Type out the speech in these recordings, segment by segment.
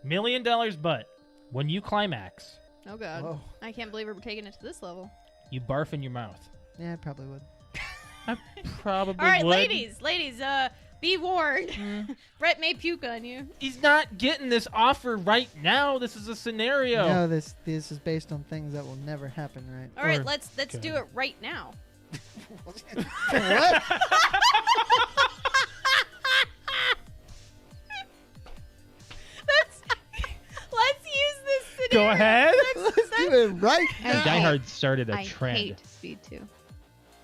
$1 million, but when you climax, Oh, God. Whoa. I can't believe we're taking it to this level. you barf in your mouth. Yeah, I probably would. I probably All right, would. ladies, be warned. Brett may puke on you. He's not getting this offer right now. This is a scenario. No, this is based on things that will never happen, right? All right, Or- let's okay. do it right now. What? Let's use this scenario. Go ahead. Let's do it right I now. Die Hard started a I trend. hate Speed 2.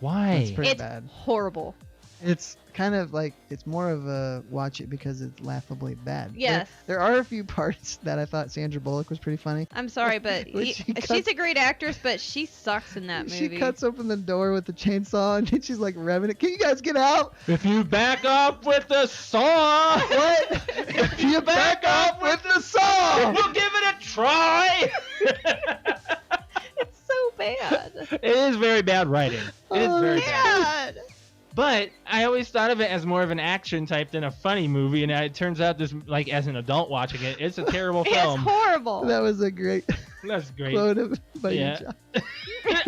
Why? That's pretty It's bad. horrible. It's kind of like, it's more of a watch it because it's laughably bad. Yes. There are a few parts that I thought Sandra Bullock was pretty funny. I'm sorry, but When she she's cuts- a great actress, but she sucks in that She movie. cuts open the door with the chainsaw and she's like revving it. Can you guys get out? If you back up with the saw, What? if you back up with the saw, we'll give it a try. It's so bad. It is very bad writing. It is Oh, very bad. Bad. But I always thought of it as more of an action type than a funny movie, and it turns out this, like, as an adult watching it, it's a terrible It's film. horrible. That was a great That's great. quote by Yeah. you, John.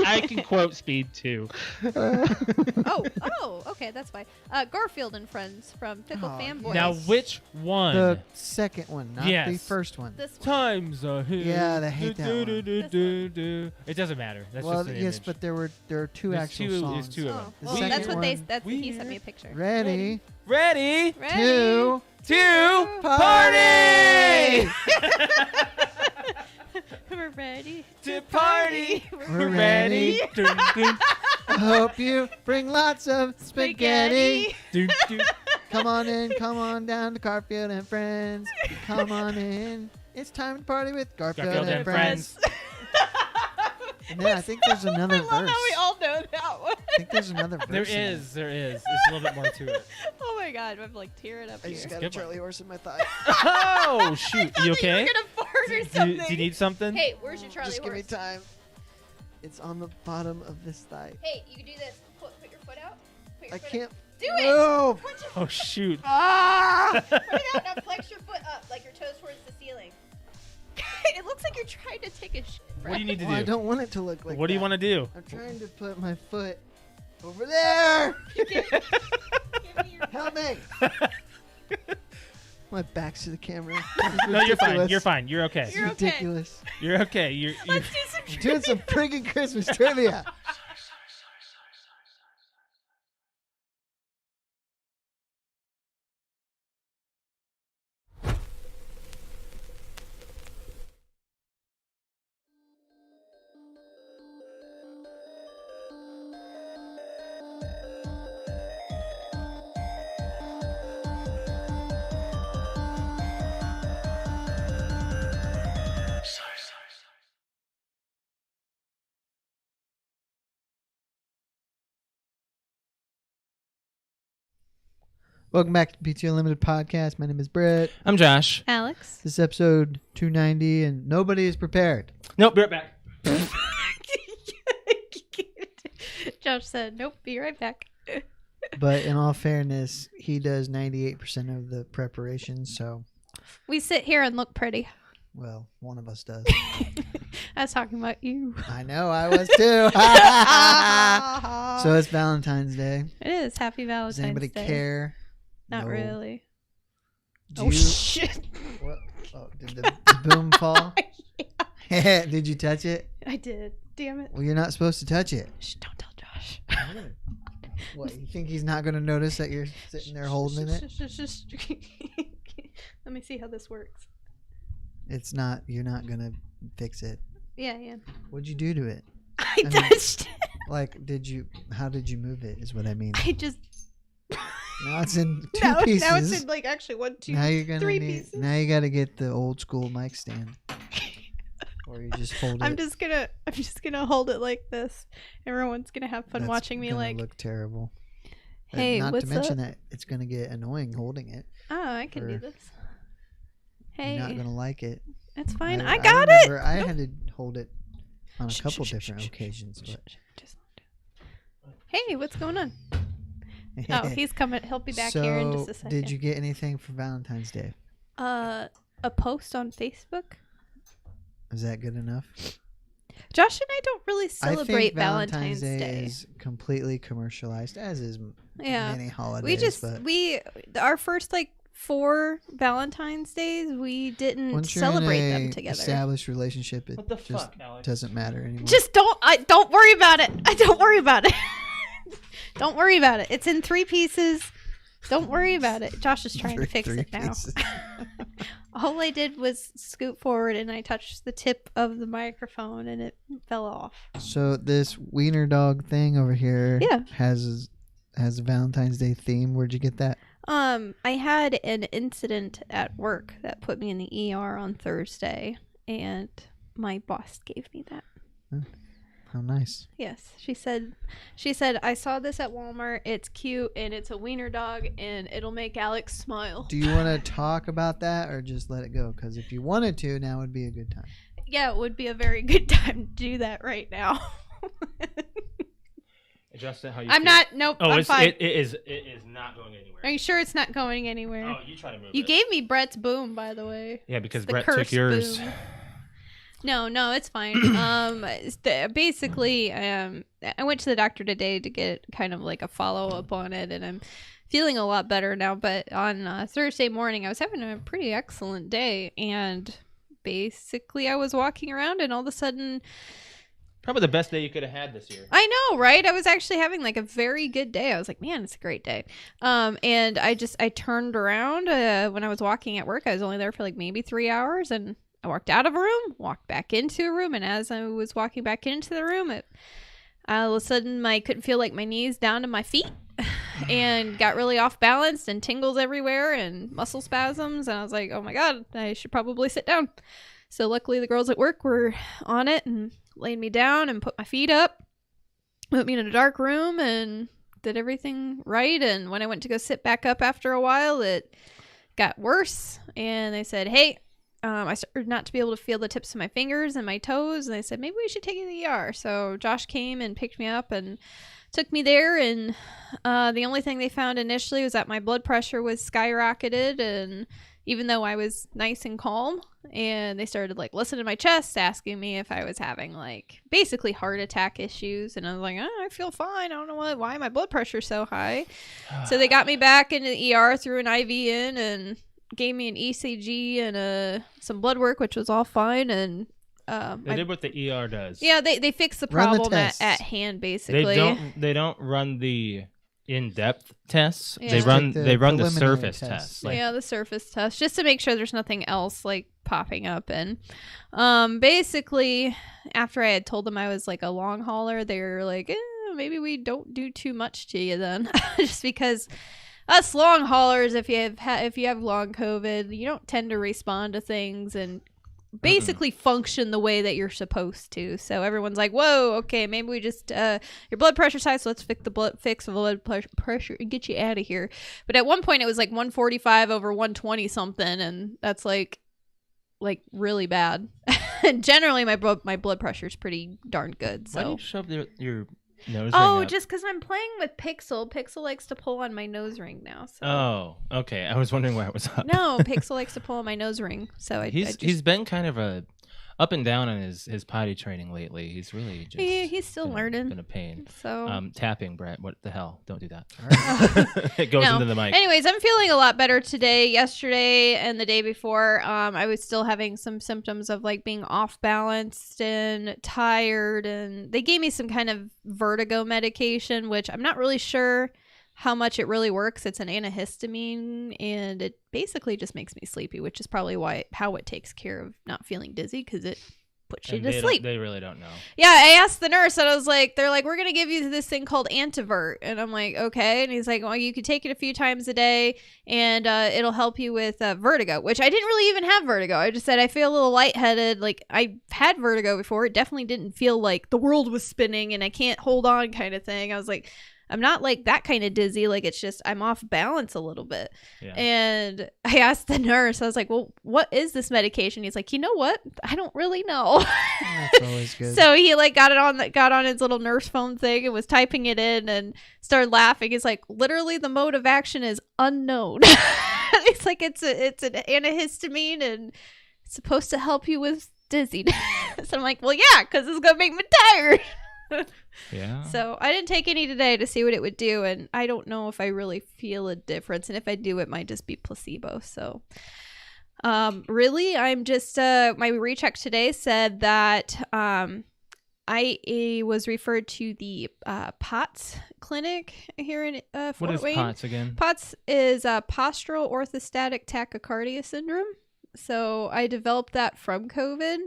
I can quote Speed too. Oh, okay, that's fine. Garfield and Friends from Pickle Oh, Fanboys. Now, which one? The second one, not the Yes. first one. This one. Times a hill. Yeah, I hate that one. It doesn't matter. That's Well, just an yes, image. but there are two There's actual two- songs. there's two of Oh, them. The well, second that's what one, he sent me a picture. Ready, Ready? Ready. two, To party! We're ready To party. We're ready. Dun, dun, I hope you bring lots of spaghetti. dun, dun. Come on in, come on down to Garfield and Friends. Come on in. It's time to party with Garfield, Garfield and and Friends. Friends. And then I think there's another I verse. love how we all know that one. I think there's another verse. There in it. is. There's a little bit more to it. Oh my god, I'm like tearing up I here. just got a Good one. Charlie horse in my thigh. Oh shoot! You okay? You're gonna fart or Do something. you need something? Hey, where's your Charlie Just give me horse? time. It's on the bottom of this thigh. Hey, you can do this. Put your foot out. Put your I foot can't Out. Do it. move. Put your Oh shoot! Ah! Put it out now. Flex your foot up, like your toes towards the ceiling. It looks like you're trying to take a shit. What do you need to Well, I do? don't want it to look like What do you want to do? I'm trying to put my foot over there. Give me your Help me. My back's to the camera. No, you're fine. You're fine. You're okay. It's You're okay. ridiculous. You're okay. You're Let's do some I'm doing some friggin' Christmas trivia. Welcome back to PT Unlimited podcast. My name is Brett. I'm Josh. Alex. This is episode 290, and nobody is prepared. Nope. Be right back. Josh said, "Nope, be right back." But in all fairness, he does 98% of the preparation, so, We sit here and look pretty. well, one of us does. I was talking about you. I know, I was too. So it's Valentine's Day. It is. Happy Valentine's Does anybody Day. care? Not No. really. Do Oh you- shit! What? Oh, did the boom fall? Did you touch it? I did. Damn it! Well, you're not supposed to touch it. Shh, don't tell Josh. What, you think he's not going to notice that you're sitting there holding it? Let me see how this works. It's not, you're not going to fix it. Yeah, yeah. What'd you do to it? I mean- touched it. Like, how did you move it is what I mean. I just. Now it's in two pieces. Now it's in like actually 1, 2, Now you're gonna 3 need. pieces. Now you got to get the old school mic stand, or you just hold I'm it. just gonna hold it like this. Everyone's gonna have fun That's watching me gonna like. look terrible. And Hey, not what's to mention up? that it's gonna get annoying holding it. Oh, I can do or- this. Hey, You're not gonna like it. it's fine. I I got it. remember I had to hold it on a Shh, couple shh, shh, different shh, shh, occasions, shh, but shh, just- Hey, what's going on? Oh, he's coming. He'll be back here in just a second. Did you get anything for Valentine's Day? a post on Facebook. Is that good enough? Josh and I don't really celebrate I think Valentine's Day. is completely commercialized, as is many holidays. Our first like 4 Valentine's Days, we didn't once you're celebrate in them together. Established relationship, it What the just fuck, Alex? doesn't matter anymore. Just don't worry about it. Don't worry about it. Don't worry about it. It's in 3 pieces. Don't worry about it. Josh is trying to fix it now. All I did was scoot forward and I touched the tip of the microphone and it fell off. So this wiener dog thing over here has a Valentine's Day theme. Where'd you get that? I had an incident at work that put me in the ER on Thursday, and my boss gave me that. How nice. Yes, she said, I saw this at Walmart. It's cute, and it's a wiener dog, and it'll make Alex smile. Do you want to talk about that or just let it go? Because if you wanted to, now would be a good time. Yeah, it would be a very good time to do that right now. Justin, how you I'm feel? not. Nope. Oh, I'm fine. It is not going anywhere. Are you sure it's not going anywhere? Oh, you try to move You it. gave me Brett's boom, by the way. Yeah, because It's the Brett took cursed yours. boom. No, it's fine. Basically, I went to the doctor today to get kind of like a follow-up on it, and I'm feeling a lot better now. But on Thursday morning, I was having a pretty excellent day, and basically I was walking around, and all of a sudden... Probably the best day you could have had this year. I know, right? I was actually having like a very good day. I was like, man, it's a great day. And I turned around when I was walking at work. I was only there for like maybe 3 hours, and I walked out of a room, walked back into a room, and as I was walking back into the room, all of a sudden I couldn't feel like my knees down to my feet and got really off balance and tingles everywhere and muscle spasms. And I was like, oh my God, I should probably sit down. So luckily the girls at work were on it and laid me down and put my feet up, put me in a dark room, and did everything right. And when I went to go sit back up after a while, it got worse. And they said, hey, I started not to be able to feel the tips of my fingers and my toes. And they said, maybe we should take you to the ER. So Josh came and picked me up and took me there. And the only thing they found initially was that my blood pressure was skyrocketed. And even though I was nice and calm, and they started like listening to my chest, asking me if I was having like basically heart attack issues. And I was like, oh, I feel fine. I don't know why my blood pressure is so high. So they got me back into the ER, threw an IV in, and gave me an ECG and some blood work, which was all fine. And they did what the ER does. Yeah, they fixed the problem at hand, basically. They don't run the in-depth tests. Yeah. They run the surface tests. Yeah, the surface test, just to make sure there's nothing else like popping up. And basically, after I had told them I was like a long hauler, they were like, maybe we don't do too much to you then, just because us long haulers, if you have long COVID, you don't tend to respond to things and basically function the way that you're supposed to. So everyone's like, whoa, okay, maybe we just your blood pressure's high, so let's fix the blood pressure and get you out of here. But at one point it was like 145 over 120 something, and that's like really bad. And generally my blood pressure is pretty darn good. So why do you shove your nose ring up? Just because I'm playing with Pixel. Pixel likes to pull on my nose ring now. So. Oh, okay. I was wondering why it was up. No, Pixel likes to pull on my nose ring. So he's been kind of up and down on his potty training lately. He's really just he's still learning. Been a pain. So tapping, Brett. What the hell? Don't do that. It goes into the mic. Anyways, I'm feeling a lot better today. Yesterday and the day before, I was still having some symptoms of like being off balanced and tired, and they gave me some kind of vertigo medication, which I'm not really sure how much it really works. It's an antihistamine, and it basically just makes me sleepy, which is probably how it takes care of not feeling dizzy, because it puts you to sleep. They really don't know. Yeah, I asked the nurse, and I was like, they're like, we're going to give you this thing called Antivert. And I'm like, okay. And he's like, well, you could take it a few times a day, and it'll help you with vertigo, which I didn't really even have vertigo. I just said, I feel a little lightheaded. Like, I've had vertigo before. It definitely didn't feel like the world was spinning and I can't hold on kind of thing. I was like, I'm not like that kind of dizzy. Like, it's just I'm off balance a little bit. Yeah. And I asked the nurse, I was like, well, what is this medication? He's like, you know what? I don't really know. That's always good. So he like got on his little nurse phone thing and was typing it in and started laughing. He's like, literally the mode of action is unknown. He's like, it's an antihistamine and it's supposed to help you with dizziness. So I'm like, well, yeah, because it's gonna make me tired. Yeah. So I didn't take any today to see what it would do, and I don't know if I really feel a difference, and if I do, it might just be placebo. So really, I'm just my recheck today said that I was referred to the POTS clinic here in Fort What is Wayne. POTS again? POTS is postural orthostatic tachycardia syndrome. So I developed that from COVID.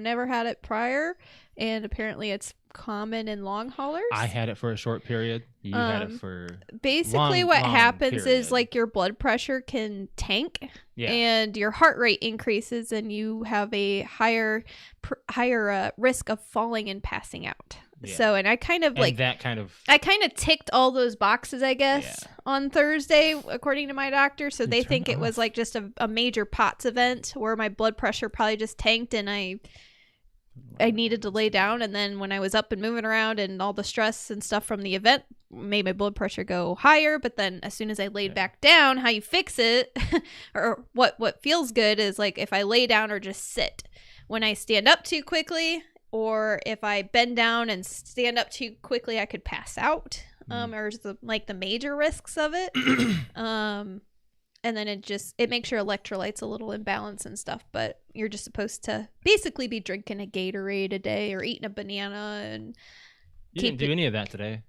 Never had it prior, and apparently it's common in long haulers. I had it for a short period. You had it for basically what long happens period. is like your blood pressure can tank, Yeah. and your heart rate increases, and you have a higher risk of falling and passing out. Yeah. So, and I kind of And that kind of I kind of ticked all those boxes, I guess, Yeah. on Thursday, according to my doctor. So they turn think it off. was like just a major POTS event where my blood pressure probably just tanked, and I needed to lay down. And then when I was up and moving around and all the stress and stuff from the event made my blood pressure go higher. But then as soon as I laid back down, how you fix it or what feels good is like if I lay down or just sit. When I stand up too quickly, or if I bend down and stand up too quickly, I could pass out. Or the major risks of it. And then it makes your electrolytes a little imbalanced and stuff. But you're just supposed to basically be drinking a Gatorade a day or eating a banana and You didn't do any of that today.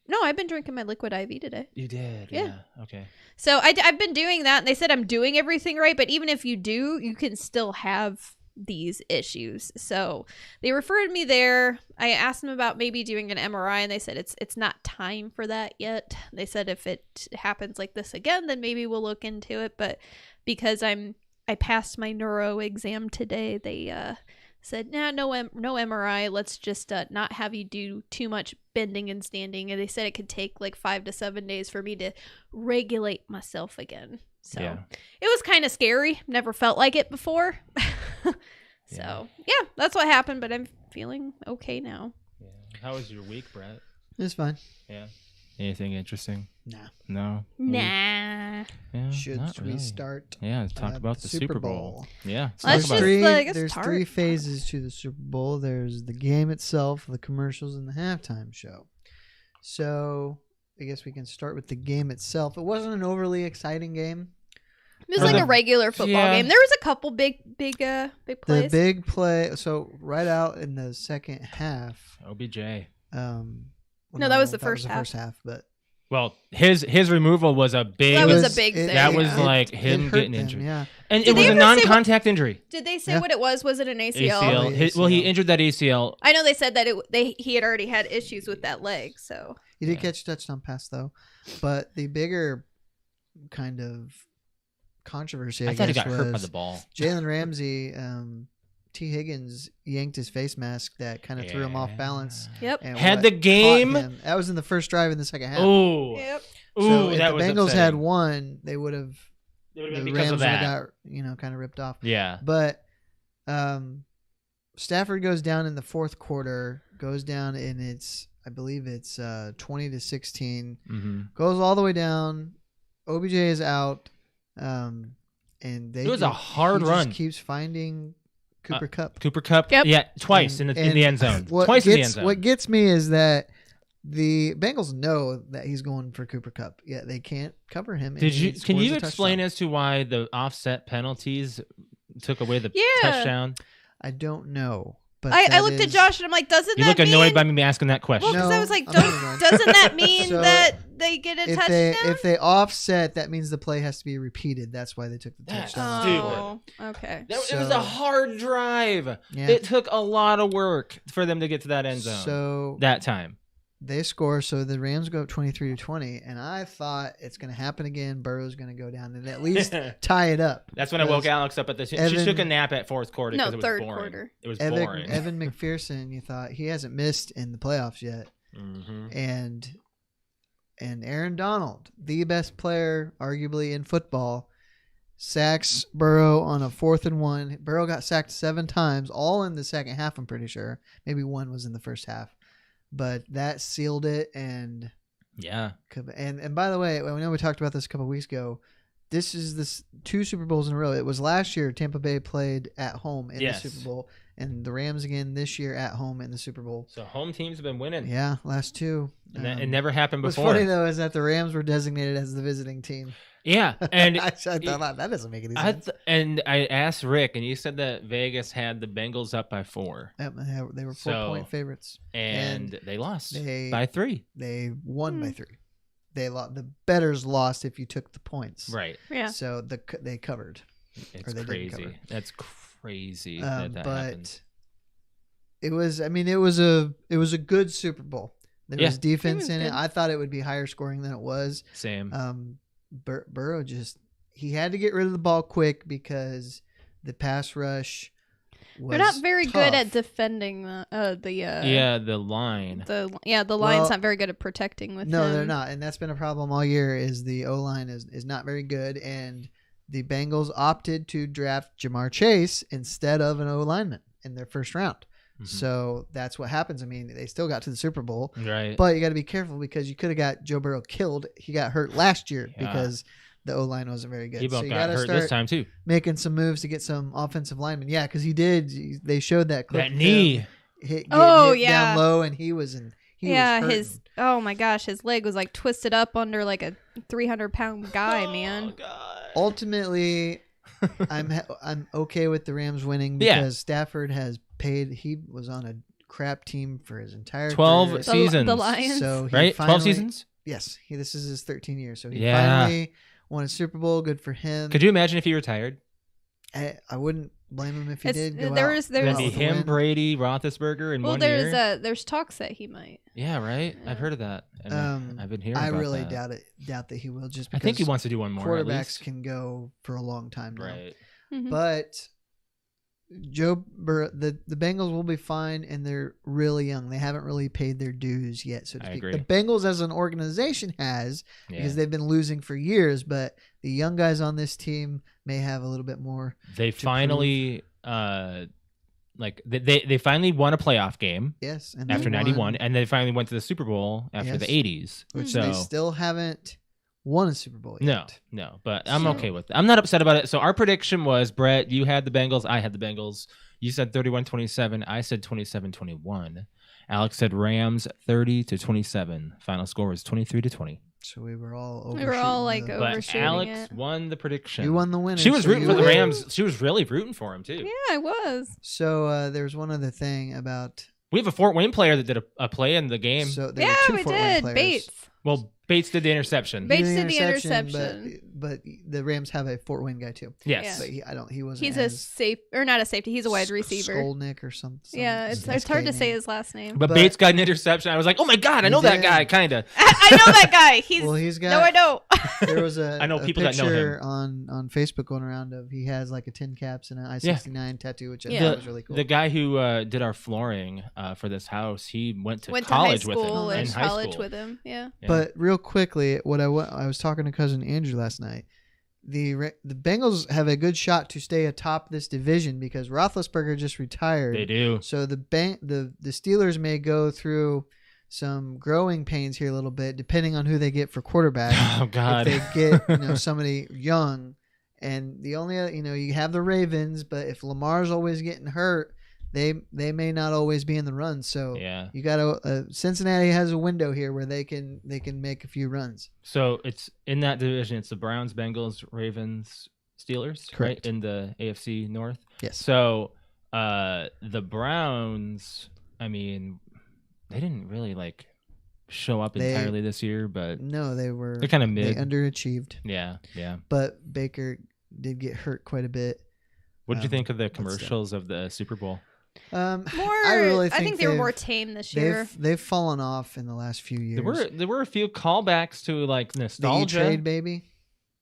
No, I've been drinking my liquid IV today. You did. Yeah. Okay. So I've been doing that, and they said I'm doing everything right. But even if you do, you can still have these issues. So they referred me there. I asked them about maybe doing an MRI, and they said it's not time for that yet. They said if it happens like this again, then maybe we'll look into it. But because I passed my neuro exam today, they said no MRI. Let's just not have you do too much bending and standing. And they said it could take like 5 to 7 days for me to regulate myself again. So it was kind of scary. Never felt like it before. So yeah, that's what happened. But I'm feeling okay now. Yeah. How was your week, Brett? It's fine. Yeah. Anything interesting? Nah. No. Nah. Yeah. Should not we really. start? Yeah. Let's talk about the Super Bowl. Yeah. Let's talk about just, it. There's start. three phases to the Super Bowl. There's the game itself, the commercials, and the halftime show. So I guess we can start with the game itself. It wasn't an overly exciting game. It was like a regular football game. There was a couple big plays. The big play. So right out in the second half. OBJ. No, that was the first half. First half, but Well, his removal was a big. That was a big thing. That was yeah. like it him hurt getting them, injured. Yeah. And Did it was they a ever say non-contact injury. Did they say Yeah. what it was? Was it an ACL? ACL. Well, he injured that ACL. I know they said that he had already had issues with that leg. So He did catch a touchdown pass though, but the bigger kind of controversy, I thought he guess, got hurt by was the ball. Jalen Ramsey. T. Higgins yanked his face mask that kind of threw him off balance. yep. And Had what the caught game. him- That was in the first drive in the second half. Oh. Yep. Ooh, So if that the was Bengals upsetting. had won, they would have. It would have The been because Rams of would have that. got kind of ripped off. Yeah. But Stafford goes down in the fourth quarter. Goes down and I believe it's 20-16. Mm-hmm. Goes all the way down. OBJ is out. And It was a hard he run. Just keeps finding Cooper Kupp. Cooper Kupp. Yep. Yeah, twice in the end zone. Twice in the end zone. What gets me is that the Bengals know that he's going for Cooper Kupp, yet they can't cover him. Can you explain as to why the offset penalties took away the touchdown? I don't know. But I looked at Josh and I'm like, doesn't You that look mean? annoyed by me asking that question. Well, because No, I was like, I'm not annoyed. doesn't that mean So, that they get a touchdown? If they offset, that means the play has to be repeated. That's why they took the That's touchdown. Oh, okay. It was a hard drive. Yeah. It took a lot of work for them to get to that end zone. So that time. they score, so the Rams go up 23-20, and I thought it's going to happen again. Burrow's going to go down and at least tie it up. That's when I woke Alex up at the. She took a nap at fourth quarter because it was third boring. quarter. It was boring. Evan McPherson, you thought he hasn't missed in the playoffs yet, Mm-hmm. and Aaron Donald, the best player arguably in football, sacks Burrow on a 4th and 1. Burrow got sacked 7 times, all in the second half. I'm pretty sure. Maybe one was in the first half. But that sealed it, and Yeah. by the way, I know we talked about this a couple weeks ago. this is this 2 Super Bowls in a row. It was last year Tampa Bay played at home in Yes. the Super Bowl, and the Rams again this year at home in the Super Bowl. So home teams have been winning. Yeah, last 2. And that, it never happened What's before. funny though is that the Rams were designated as the visiting team. Yeah, and I thought that doesn't make any sense. and I asked Rick, and he said that Vegas had the Bengals up by 4. Yep, they were 4-point favorites, and they lost they- by 3. They won by 3. They lost. The bettors lost if you took the points. Right. Yeah. So they covered. It's they didn't cover. crazy. That's crazy that But happened. it was. I mean, it was a good Super Bowl. There Yeah. was defense was in it. good. I thought it would be higher scoring than it was. Same. Burrow he had to get rid of the ball quick because the pass rush was They're not very good tough. at defending the the line. the line's Well, not very good at protecting with No, him. they're not, and that's been a problem all year. Is the O line is not very good, and the Bengals opted to draft Jamar Chase instead of an O lineman in their first round. Mhm. So that's what happens. I mean, they still got to the Super Bowl, Right. but you got to be careful because you could have got Joe Burrow killed. He got hurt last year Yeah. because the O line wasn't very good. He So you got got to hurt start this time too. making some moves to get some offensive linemen. Yeah, because he did. They showed that clip. That of knee. him getting Oh, hit yeah. down low, and he was in. He Yeah, was his oh my gosh, his leg was like twisted up under like a 300-pound guy, Oh, man. God. Ultimately, I'm okay with the Rams winning Yeah. because Stafford has paid. He was on a crap team for his entire 12 career. seasons. The Lions. So he Right? 12 finally- seasons? Yes, this is his 13 years. So he Yeah. finally won a Super Bowl. Good for him. Could you imagine if he retired? I wouldn't blame him if he It's- did. Go there out, was- go there Then out be with a him, win. Brady, Roethlisberger in Well, one year. there's talks that he might. Yeah, right. Yeah. I've heard of that. And I've been hearing. I about really that. doubt that he will. Just I because think he wants to do one more. At quarterbacks least. can go for a long time now. Right. Mhm. But the Bengals will be fine, and they're really young. They haven't really paid their dues yet, so to I speak. agree. The Bengals as an organization has, Yeah. because they've been losing for years, but the young guys on this team may have a little bit more. They finally, they finally won a playoff game Yes, and after they won, '91, and they finally went to the Super Bowl after Yes. the '80s. which So they still haven't won a Super Bowl yet. no, but I'm So- okay with it. I'm not upset about it. So our prediction was, Brett, you had the Bengals, I had the Bengals. You said 31-27. I said 27-21. Alex said Rams 30-27. Final score was 23-20. So we were all We were all, overshooting like, the- But Overshooting Alex it. won the prediction. You won the winner. She was so rooting you for the win. Rams. She was really rooting for him too. Yeah, I was. So there's one other thing about. We have a Fort Wayne player that did a play in the game. So there Yeah, were two we Fort Wayne did. players. Bates. Well, Bates did the interception. Bates He did the but interception. the Rams have a Fort Wayne guy too. Yes. Yeah. But he wasn't. He's a as safe or not a safety. He's a wide receiver. Skolnick or something. Yeah, it's hard to say his last name. But But- Bates got an interception. I was like, oh my God, I He know that did. guy, kind of. I know that guy. He's Well, he's got. no, I don't. There was a. I know a people that know picture him. on Facebook going around of he has like a tin caps and an I-69 tattoo, which I Yeah. thought was really cool. The guy who did our flooring for this house, he went to Went college to high with school him. and in high college school. with him. Yeah. Yeah. But real quickly, I was talking to cousin Andrew last night. The Bengals have a good shot to stay atop this division because Roethlisberger just retired. they do. So the Steelers may go through some growing pains here a little bit, depending on who they get for quarterback. Oh God. If they get somebody young, and the only you have the Ravens, but if Lamar's always getting hurt, they may not always be in the run. So Yeah. you got to Cincinnati has a window here where they can make a few runs. So it's in that division. It's the Browns, Bengals, Ravens, Steelers, Correct. right, in the AFC North. Yes. So the Browns, I mean, they didn't really show up They- entirely this year, but No, they're they're kind of they mid. underachieved, Yeah. but Baker did get hurt quite a bit. What did you think of the that's them. commercials of the Super Bowl? More. I really think they were they've- more tame this year. They've fallen off in the last few years. There were a few callbacks to the nostalgia. E-Trade baby.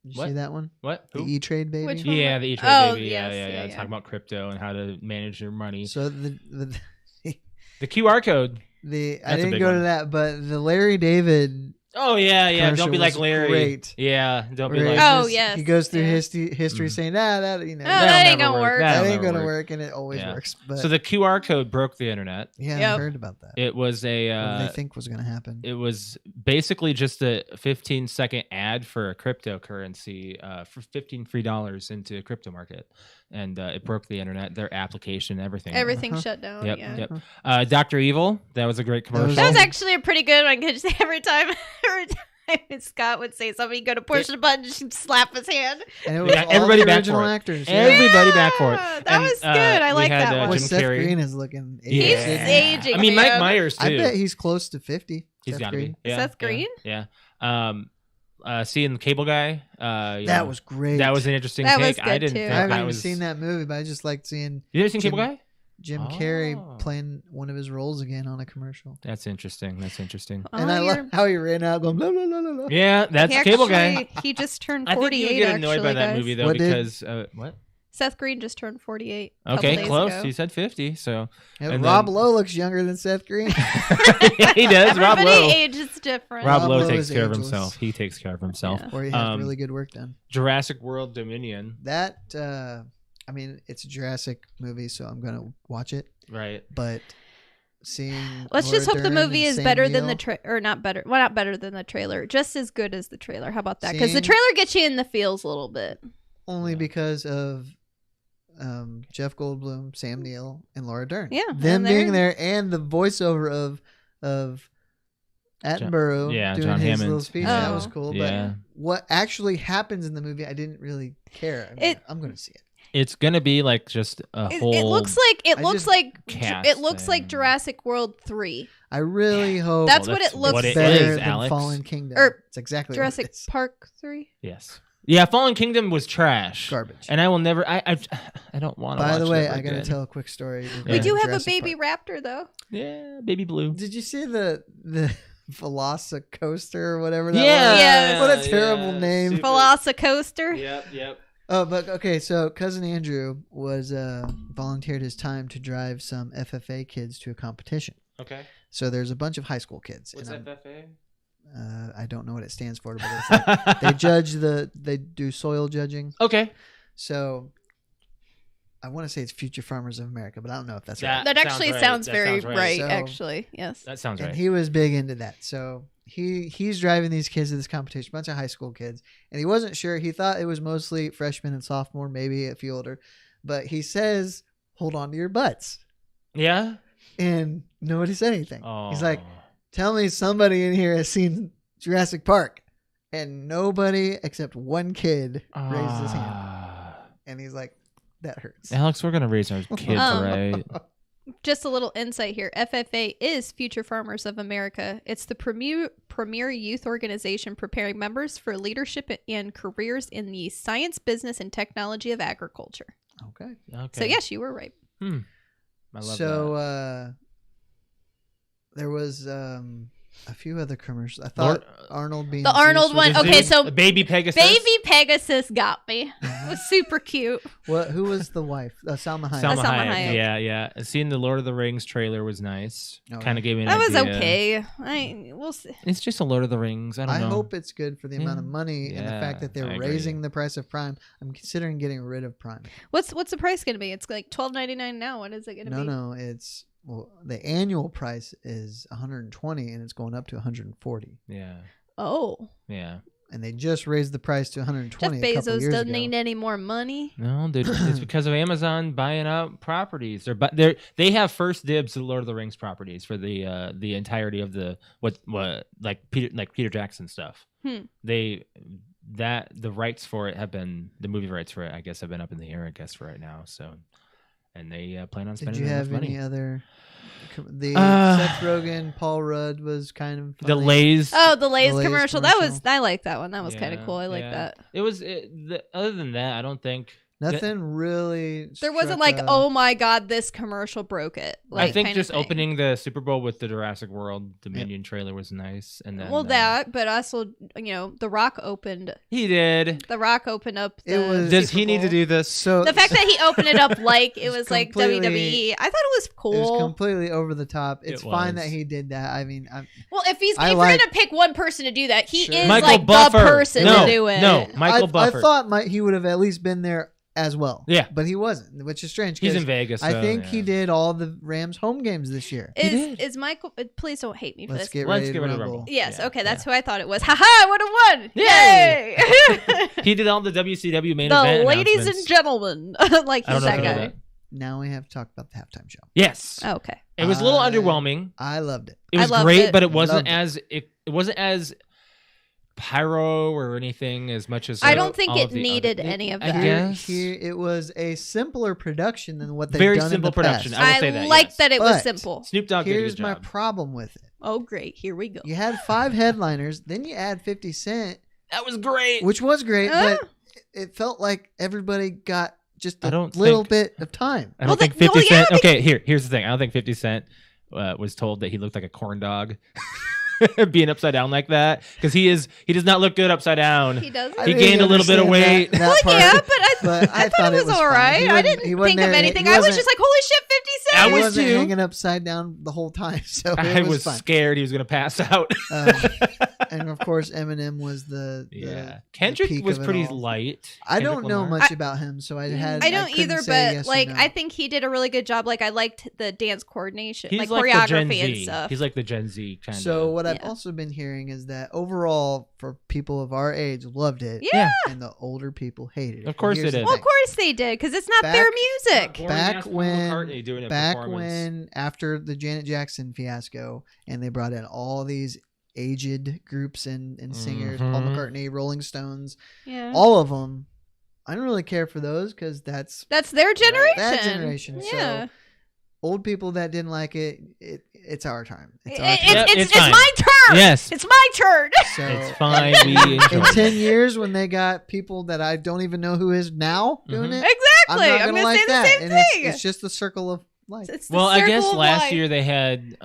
Did you What? see that one? What? The Who? E-Trade baby. Which one? Yeah, the E-Trade Oh, baby. yes, Yeah. yeah. Talking about crypto and how to manage your money. So The QR code. I That's a didn't big go one. to that, but the Larry David Oh yeah. commercial Don't be like was Larry. great. Yeah. Don't be Where like. he Oh, just- yes, He goes through yeah. history saying, that Oh, that that ain't never gonna work. that That'll ain't never gonna work. work, and it always Yeah. works. But So the QR code broke the internet. yeah, I Yep. heard about that. It was what do a. they think was gonna happen? It was basically just a 15-second ad for a cryptocurrency for $15 free into a crypto market, and it broke the internet, their application, everything. Everything Uh-huh. shut down. Yep. Yeah. Yep. Dr. Evil. That was a great commercial. That was actually a pretty good one because every time Scott would say something, he'd go to push the button, she'd slap his hand. And it was Yeah, all everybody the back original for it. actors. Everybody back for it. That And, was good. I we like had, that one. Boy, Jim Seth Carrey. Green is looking. He's Yeah. aging. I mean, Mike man. Myers too. I bet he's close to 50. He's Seth got to Green. be. Yeah, Seth Green? Yeah. Seeing the Cable Guy. That was great. That was an interesting That take. was I good, didn't too. think I haven't that even was. seen that movie, but I just liked seeing You ever seen Cable Jim- Guy? Jim Oh. Carrey playing one of his roles again on a commercial. That's interesting. That's interesting. Oh, And I you're- like how he ran out going blah blah blah blah blah. Yeah, that's he Cable Guy. actually- He just turned I think 48. you get annoyed actually, by that guys. movie though What did? because what? Seth Green just turned 48. a couple Okay, days close. ago. He said 50, so Yeah, And Rob then- Lowe looks younger than Seth Green. he does. Rob Everybody Lowe. ages different. Rob Rob Lowe Lowe takes is care of ageless. himself. He takes care of himself. Yeah. Where he has really good work done. Jurassic World Dominion. That I mean, it's a Jurassic movie, so I'm gonna watch it. Right. But seeing Let's Laura just hope the Dern movie and is Sam better than Neill, the or not better. Well, not better than the trailer. Just as good as the trailer. How about that? Because the Seeing- trailer gets you in the feels a little bit. only Yeah. because of Jeff Goldblum, Sam Neill, and Laura Dern. Yeah, Them and being they're- there and the voiceover of Attenborough yeah, doing John his Hammond. little speech. That Oh. was cool. Yeah. But what actually happens in the movie, I didn't really care. I mean, I'm gonna see it. It's gonna be like just a whole. It looks like I just cast it looks like thing. Jurassic World 3. I really hope That's Well, what it looks what it better is, than Alex. Fallen Kingdom. Or it's exactly Jurassic what it is. Park 3. Yes. Yeah, Fallen Kingdom was trash. Garbage. And I will never. I don't want to. By the way, it I gotta again. tell a quick story. We We do have Jurassic a baby Park. raptor though. Yeah, Baby Blue. Did you see the Velocicoaster or whatever that Yeah. was? Yes. What a terrible name. super- Velocicoaster. Yep. Oh, but okay, so cousin Andrew was volunteered his time to drive some FFA kids to a competition. Okay. So there's a bunch of high school kids. What's and FFA? I don't know what it stands for, but it's like they judge they do soil judging. Okay. So I want to say it's Future Farmers of America, but I don't know if that's That- right. That actually right. sounds That very sounds right. right. So- Actually, yes. That sounds And right. he was big into that. So he's driving these kids to this competition, a bunch of high school kids, and he wasn't sure. He thought it was mostly freshmen and sophomore, maybe a few older. But he says, "Hold on to your butts," Yeah. and nobody said anything. Oh. He's like, "Tell me somebody in here has seen Jurassic Park," and nobody except one kid raised his hand, and he's like, "That hurts." Alex, we're gonna raise our kids, right? Just a little insight here. FFA is Future Farmers of America. It's the premier youth organization preparing members for leadership and careers in the science, business, and technology of agriculture. Okay. Okay. So yes, you were right. I love So that. there was a few other commercials. I thought Arnold being The Arnold Zeus one- was- okay, so Baby Pegasus. Baby Pegasus got me. It was super cute. What? Who was the wife? Salma Hayek. Salma Salma Hayek. Hayek. Yeah. And seeing the Lord of the Rings trailer was nice. Oh, Kind of gave me an That was idea. okay. We'll see. It's just a Lord of the Rings. I don't I know. hope it's good for the amount of money and the fact that Yeah, I they're agree. raising the price of Prime. I'm considering getting rid of Prime. What's the price going to be? It's like $12.99 now. What is it going to be? No, it's the annual price is 120 and it's going up to 140. Yeah. Oh, Yeah. And they just raised the price to 120 Jeff a couple Bezos years doesn't ago. need any more money. No, dude, it's because of Amazon buying out properties. They have first dibs to Lord of the Rings properties for the entirety of the what like Peter Jackson stuff. The rights for it have been the movie rights for it. I guess have been up in the air. I guess for right now. So, and they plan on Did spending you enough have money. any other? The Uh, Seth Rogen, Paul Rudd was kind of The funny. Lay's. Oh, the Lay's Lay's commercial. commercial. I like that one. That was kind of Yeah, cool. I like yeah. that. It was. Other than that, I don't think Nothing really. There wasn't struck like, a- oh my god, this commercial broke it. Like, I think kind of just thing. opening the Super Bowl with the Jurassic World Dominion trailer was nice, and then Well, that, but also, The Rock opened. he did. The Rock opened up. It was- Does Super he need to Bowl. do this? So The fact that he opened it up like it It's was like completely- WWE, I thought it was it cool. was completely over the top. It's It fine was. that he did that. I mean, Well, if I we're like- gonna pick one person to do that, he Sure. is Michael like Buffer. the person No, to do it. no. Michael Buffer. I thought he would have at least been there as well. Yeah. but he wasn't, which is strange. He's 'cause in Vegas. I so, think yeah. he did all the Rams home games this year. He did. Is Michael? Please don't hate me for Let's this. get Let's ready get to ready to rumble. rumble. Yes, Yeah, okay, that's yeah. who I thought it was. Haha, I would have won! Yay! Yay! He did all the WCW main The event ladies announcements. and gentlemen, like I don't he's know if that I know guy. that. Now we have to talk about the halftime show. Yes, Okay. it was a little I- underwhelming. I loved it. It I was loved great, it. but it wasn't Loved it. as it wasn't as pyro or anything as much as I don't think all it of the needed other- any of I that. guess. Here it was a simpler production than what they've Very done simple in the production. past. I will say that, like yes. that it was But- simple. Snoop Dogg did a Here's good my job. problem with it. Oh, great. Here we go. You had 5 headliners, then you add 50 Cent, That was great. which was great, Uh. but it felt like everybody got just I a don't little think- bit of time. I don't Well, think they- 50 no, yeah, Cent. Okay, here's the thing. I don't think 50 Cent was told that he looked like a corn dog, being upside down like that, because he does not look good upside down. He does. I He didn't gained a little bit of understand weight. that Well, part, yeah, but I thought it was all fine. right. He I wasn't- didn't he wasn't think of there- anything. he I was wasn't- just like, holy shit, 50 Cent. I He was wasn't too. hanging upside down the whole time, so I it was fine. scared he was going to pass out. And of course, Eminem was the Kendrick peak was of it pretty all. light. I don't Kendrick know Lamar. much about him, so I don't couldn't either, say but yes or like no. I think he did a really good job. Like I liked the dance coordination, He's like like the Gen choreography and Z. stuff. He's like the Gen Z kind of. So what I've Yeah. also been hearing is that overall, for people of our age, loved it. Yeah. And the older people hated it. Of course Here's it the is. Well, of thing. course they did, because it's not their music. Back Paul when- McCartney doing a Back performance. when, after the Janet Jackson fiasco, and they brought in all these aged groups and singers, Paul Mhm. McCartney, Rolling Stones, Yeah, all of them. I don't really care for those because that's that's their generation. that generation. Yeah, So old people that didn't like it's our time. It's our It- time. Yep, it's it's fine. my turn. Yes, It's my turn. So it's fine. We enjoy in it. 10 years, when they got people that I don't even know who is now doing Mhm. it, Exactly. I'm not I'm gonna gonna like say the that. same And thing. it's just the circle of life. It's the Well, I guess circle of last life. year they had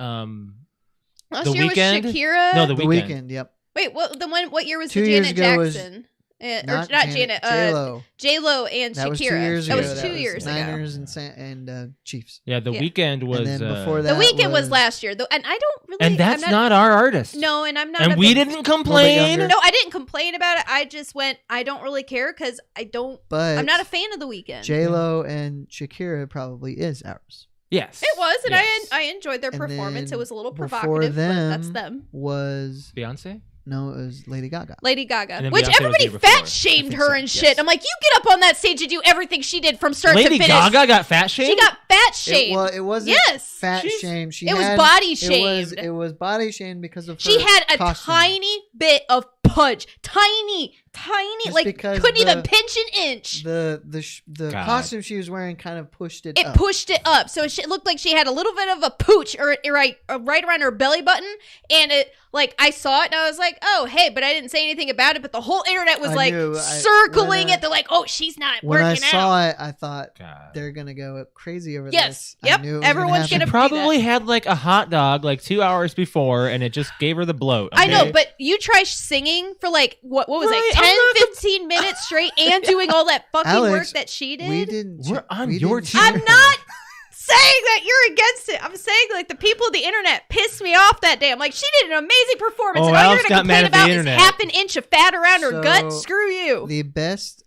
Last The year Weeknd? was Shakira. no the the weekend. Yep. Wait, what year was 2 the years Janet ago was Jackson? Not Janet. J-Lo. J-Lo and That Shakira. was 2 years That ago. was 2 years ago. Niners and Chiefs. Yeah, the Yeah. weekend was. And then before The that weekend was was- last year, though, and I don't really. and that's I'm not our artist. No, and I'm not. and a we big- didn't complain. younger. No, I didn't complain about it. I just went. I don't really care because I don't. But I'm not a fan of the weekend. J Lo and Shakira probably is ours. Yes, It was, and Yes. I enjoyed their And performance. It then was a little before provocative, but that's them- them. Was Beyonce. no, it was Lady Gaga. Lady And Gaga, then which Beyonce was the everybody year before. fat shamed I think her so, and shit. yes. I'm like, you get up on that stage and do everything she did from start Lady to finish. Gaga got fat shamed. She got fat shamed. It wasn't Yes. fat She's- shame. She It was had, body It was body shamed because of She her had a costume. tiny bit of pudge, tiny, Just like because couldn't even the- pinch an inch. The God. costume she was wearing kind of pushed it It up. pushed it up, so it looked like she had a little bit of a pooch or right around her belly button, and it like I saw it and I was like, oh hey, but I didn't say anything about it. But the whole internet was I like knew. circling when I- it. They're like, oh, she's not When I working out. saw it, I thought God. they're gonna go crazy over Yes. this. Yep. I knew it was Everyone's gonna gonna happen. be Probably had like a hot dog like 2 hours before, and it just gave her the bloat. I know, okay? but you try singing for like what was Right, it, I'm 10, not 15 minutes straight and doing all that fucking Alex, work that she did. We didn't. We're on we your didn't team. cheer I'm her. not saying that you're against it. I'm saying like the people of the internet pissed me off that day. I'm like, she did an amazing performance, Oh, and all Alex you're got gonna mad complain at the about is internet. half an inch of fat around her gut. So, Screw you.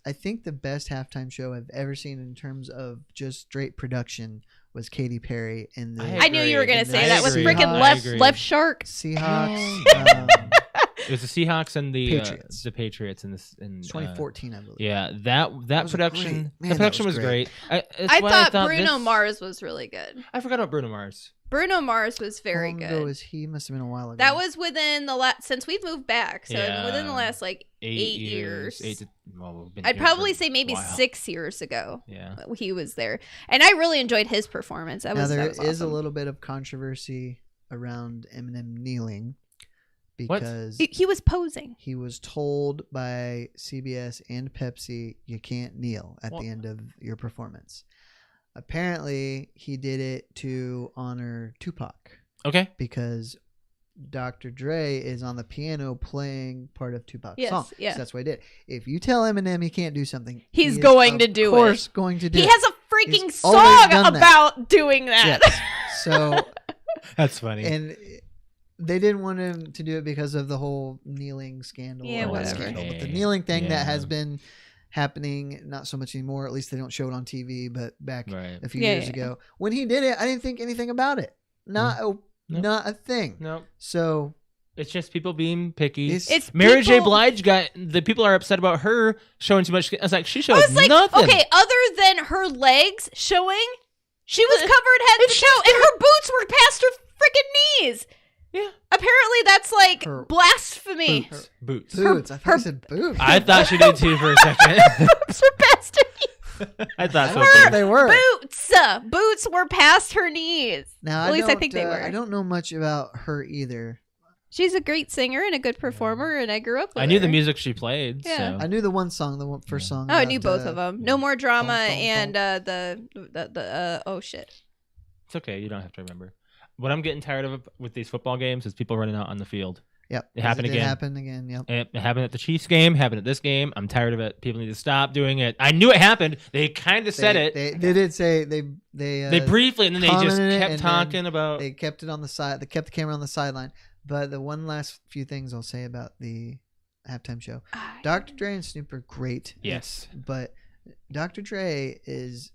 I think the best halftime show I've ever seen in terms of just straight production was Katy Perry in the I knew you were gonna I say that was agree. freaking I left shark. Seahawks. It was the Seahawks and the Patriots. Patriots in this in 2014, I believe. Yeah, that was a production. great- man, the that production was was great. great. It's I why thought Bruno this- Mars was really good. I forgot about Bruno Mars. Bruno Mars was very How long good. ago was he? Must have been a while ago. That was within the last since we've moved back. So Yeah. within the last like 8 years. We've been I'd here probably for say maybe a while. 6 years ago. Yeah. He was there, and I really enjoyed his performance. That Now was there that was is a awesome. little bit of controversy around Eminem kneeling because He was posing. he was told by CBS and Pepsi, you can't kneel at the end of your performance. Apparently, he did it to honor Tupac. Okay. Because Dr. Dre is on the piano playing part of Tupac's Yes, song. yeah. So that's what he did. If you tell Eminem he can't do something, He's he is, going to do it. Of course, going to do He it. has a freaking He's always done song that. about doing that. Yes. So, That's funny. and they didn't want him to do it because of the whole kneeling scandal. Yeah, or whatever. scandal, but the Okay. kneeling thing that Yeah. has been happening, not so much anymore. At least they don't show it on TV, but back Right. a few Yeah, years yeah. ago when he did it, I didn't think anything about it. Not a thing. No, So it's just people being picky. It's Mary J. people- Blige the people are upset about her showing too much. I was like, she showed I was like, nothing. okay, other than her legs showing, she was covered head to toe, and her boots were past her freaking knees. Yeah. Apparently, that's like Her blasphemy. Boots. boots. I thought you said boots. I thought she did too for a second. Boots were past her knees. I thought I so. don't too. think they were. Boots were past her knees. Now, At least I think they were. I don't know much about her either. She's a great singer and a good performer, and I grew up with I knew her. the music she played. Yeah. So. I knew the one song, the one first song. Oh, I about, knew both of them. No More Drama Thump, thump, and the oh shit. It's okay. You don't have to remember. What I'm getting tired of with these football games is people running out on the field. Yep. It happened did again. Happen again. Yep. It happened at the Chiefs game. Happened at this game. I'm tired of it. People need to stop doing it. I knew it happened. They kind of said it. They did say they Briefly, and then they just commented it, kept and talking then about. They kept it on the side. They kept the camera on the sideline. But the one last few things I'll say about the halftime show. Dr. Dre and Snoop are great. Yes. But Dr. Dre is,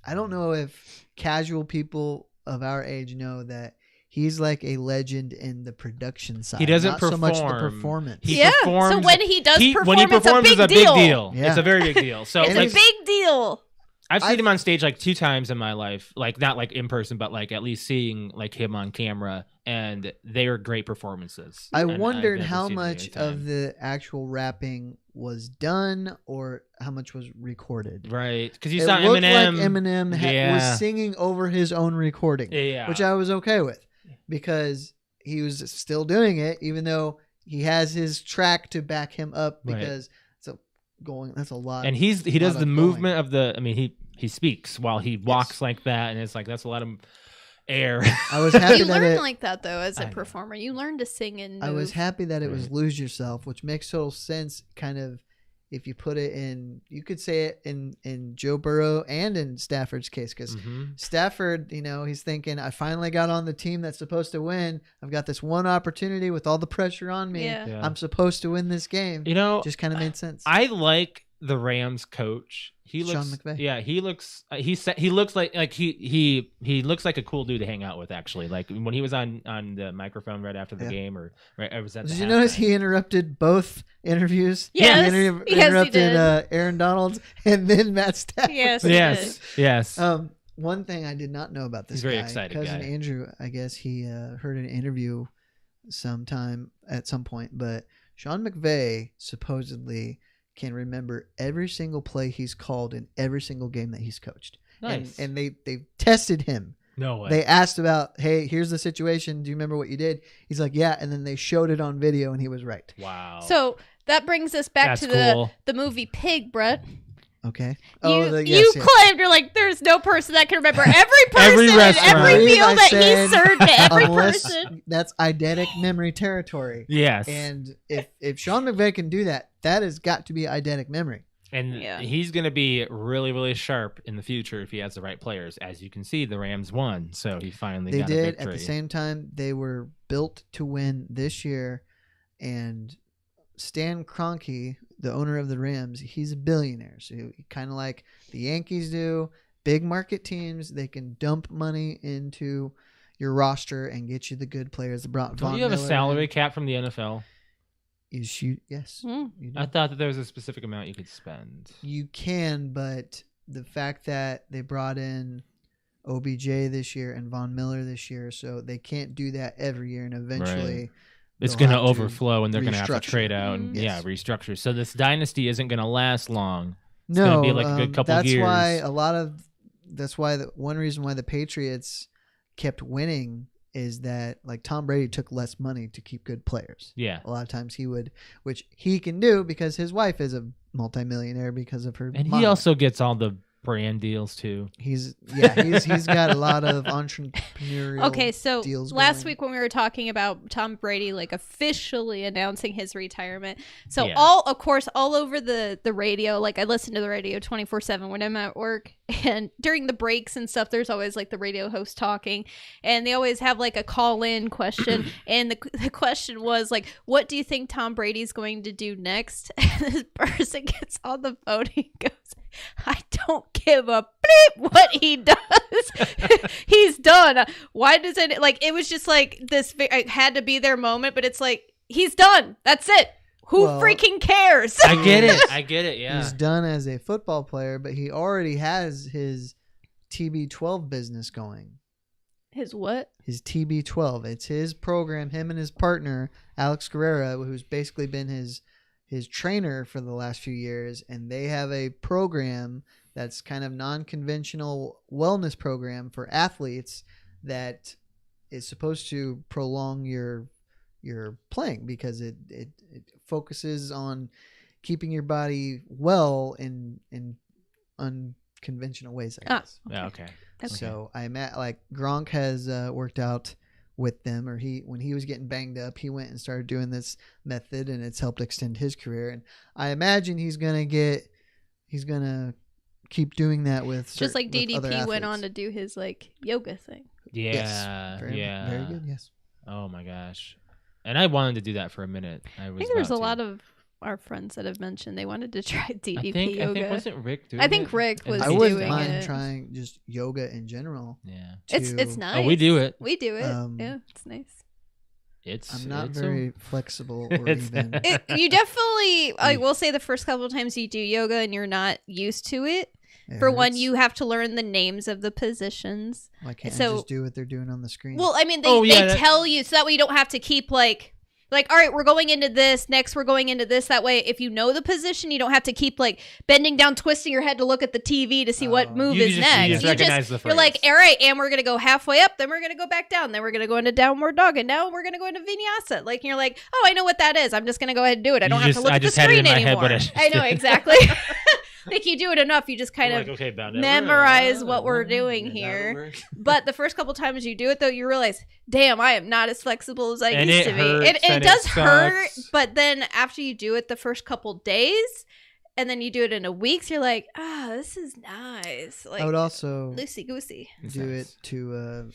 I don't know if casual people of our age know that he's like a legend in the production side. He doesn't not so much the perform. performance. He Yeah. performs. So when he does perform, when he performs, it's it's a big deal. Yeah. It's a very big deal. So It's like, a big deal. I've seen him on stage like 2 times in my life, like not like in person, but like at least seeing like him on camera, and they are great performances. I And I've wondered never how seen him much anytime. of the actual rapping was done or how much was recorded. Right, because you It saw looked Eminem. like Eminem Yeah. was singing over his own recording, Yeah, which I was okay with because he was still doing it, even though he has his track to back him up Right. because that's a lot. and he does lot the of movement of the. I mean, he speaks while he walks like that, and it's like that's a lot of air. I was happy You that learn it, like that though as I a know. performer. You learn to sing and I was move. happy that it was Right. Lose Yourself, which makes total sense. Kind of, if you put it in, you could say it in Joe Burrow and in Stafford's case, because Mhm. Stafford, he's thinking, I finally got on the team that's supposed to win. I've got this one opportunity with all the pressure on me. Yeah. Yeah. I'm supposed to win this game. You know, Just kind of made sense. I like the Rams coach. He Sean looks, McVay. yeah, he looks, he looks like he looks like a cool dude to hang out with. Actually, like when he was on the microphone right after the Yeah. game, or right, or was that? Did the you notice halftime? he interrupted both interviews? Yes. He Yes, he interrupted did. Aaron Donald and then Matt Stafford. Yes, he Yes, yes. One thing I did not know about this He's a very guy, excited cousin guy. Andrew, I guess he heard an interview sometime at some point, but Sean McVay supposedly can remember every single play he's called in every single game that he's coached. Nice. And they tested him. No way. They asked about, hey, here's the situation. Do you remember what you did? He's like, yeah. And then they showed it on video and he was right. Wow. So that brings us back That's to cool. the movie Pig, Brett. Okay. You claimed you're like, there's no person that can remember every person Every and restaurant. every meal I that said, he served to every Unless person. that's eidetic memory territory. yes. And if Sean McVay can do that, that has got to be eidetic memory. And Yeah. he's going to be really, really sharp in the future if he has the right players. As you can see, the Rams won, so he finally They got a did. victory. At the same time, they were built to win this year. And Stan Kroenke, the owner of the Rams, he's a billionaire. So he kind of like the Yankees do. Big market teams, they can dump money into your roster and get you the good players. They brought Don't Von you have a Miller salary in. cap from the NFL? You shoot, yes. Hmm. You do. I thought that there was a specific amount you could spend. You can, but the fact that they brought in OBJ this year and Von Miller this year, so they can't do that every year, and eventually It's they'll going to have overflow, and they're going to have to restructure. trade out and Mhm. Yes. restructure. So this dynasty isn't going to last long. It's no, gonna be like a good couple that's years. why one reason why the Patriots kept winning is that like Tom Brady took less money to keep good players. Yeah. A lot of times he would, which he can do because his wife is a multimillionaire because of her. And mom. he also gets all the brand deals too. He's got a lot of entrepreneurial. Okay, so deals last going. week when we were talking about Tom Brady like officially announcing his retirement, so Yeah. all over the radio, like I listen to the radio 24/7 when I'm at work, and during the breaks and stuff, there's always like the radio host talking, and they always have like a call in question, and the question was like, what do you think Tom Brady's going to do next? And this person gets on the phone, he goes, I don't give a bleep what he does. He's done. Why does it like it was just like this it had to be their moment, but it's like he's done. That's it. Who freaking cares? I get it. Yeah. He's done as a football player, but he already has his TB12 business going. His what? His TB12. It's his program, him and his partner, Alex Guerrera, who's basically been his trainer for the last few years, and they have a program that's kind of non-conventional wellness program for athletes that is supposed to prolong your playing because it focuses on keeping your body well in unconventional ways, I guess. Yeah, okay. So I'm at like Gronk has worked out with them, or when he was getting banged up, he went and started doing this method, and it's helped extend his career. And I imagine he's gonna keep doing that with just like with other DDP went athletes. on to do his like yoga thing. Yeah. Yes. Very good. Yes. Oh my gosh. And I wanted to do that for a minute. I think there's a lot of our friends that have mentioned they wanted to try DDP yoga. I think wasn't Rick doing I think it? Rick was I doing wouldn't mind it. trying just yoga in general. Yeah. It's nice. Oh, we do it. We do it. Yeah, it's nice. I'm not very flexible or It's- even. You definitely, I will say the first couple of times you do yoga and you're not used to it. For one, hurts. you have to learn the names of the positions. Why can't I so- just do what they're doing on the screen? Well, I mean, they tell you so that way you don't have to keep like, all right, we're going into this. Next, we're going into this. That way, if you know the position, you don't have to keep like bending down, twisting your head to look at the TV to see what move is next. You just recognize the phrase. You're like, all right, and we're going to go halfway up. Then we're going to go back down. Then we're going to go into downward dog. And now we're going to go into vinyasa. Like, you're like, oh, I know what that is. I'm just going to go ahead and do it. I don't have to look at the screen anymore. I know, exactly. Like you do it enough, you just kind of memorize what we're doing here. But the first couple times you do it, though, you realize, damn, I am not as flexible as I used to be. And it does hurt, but then after you do it the first couple days, and then you do it in a week, you're like, this is nice. Like, I would also loosey goosey do it to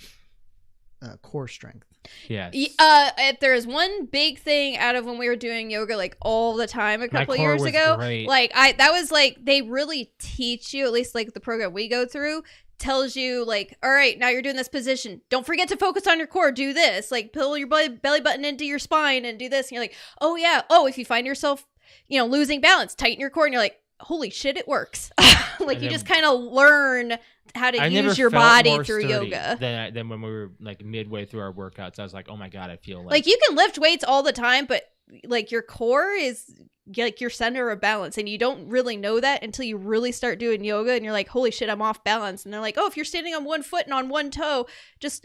core strength. Yes. If there's one big thing out of when we were doing yoga like all the time a couple years ago, great. like that was like they really teach you, at least like the program we go through tells you like, all right, now you're doing this position. Don't forget to focus on your core. Do this. Like pull your belly button into your spine and do this. And you're like, oh yeah. Oh, if you find yourself, losing balance, tighten your core, and you're like, holy shit, it works. Like you just kind of learn how to use your body through yoga. Than when we were like midway through our workouts, I was like, oh my god, I feel like you can lift weights all the time, but like your core is like your center of balance, and you don't really know that until you really start doing yoga, and you're like, holy shit, I'm off balance. And they're like, oh, if you're standing on one foot and on one toe, just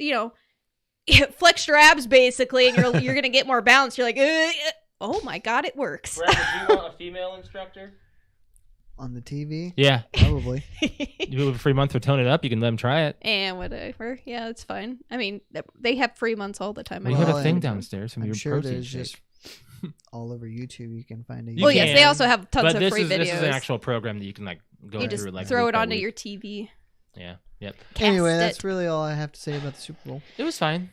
flex your abs basically, and you're gonna get more balance. You're like, oh my god, it works. Brett, would you want a female instructor? On the TV? Yeah. Probably. You have a free month for Tone It Up. You can let them try it. And whatever. Yeah, it's fine. I mean, they have free months all the time. We have a thing downstairs from I'm your sure protein there's shake. just all over YouTube. You can find it. Well, yes, they also have tons of free videos. This is an actual program that you can like go you through. just like throw it week by onto week. your TV. Yeah. Yep. Anyway, Cast that's it. really all I have to say about the Super Bowl. It was fine.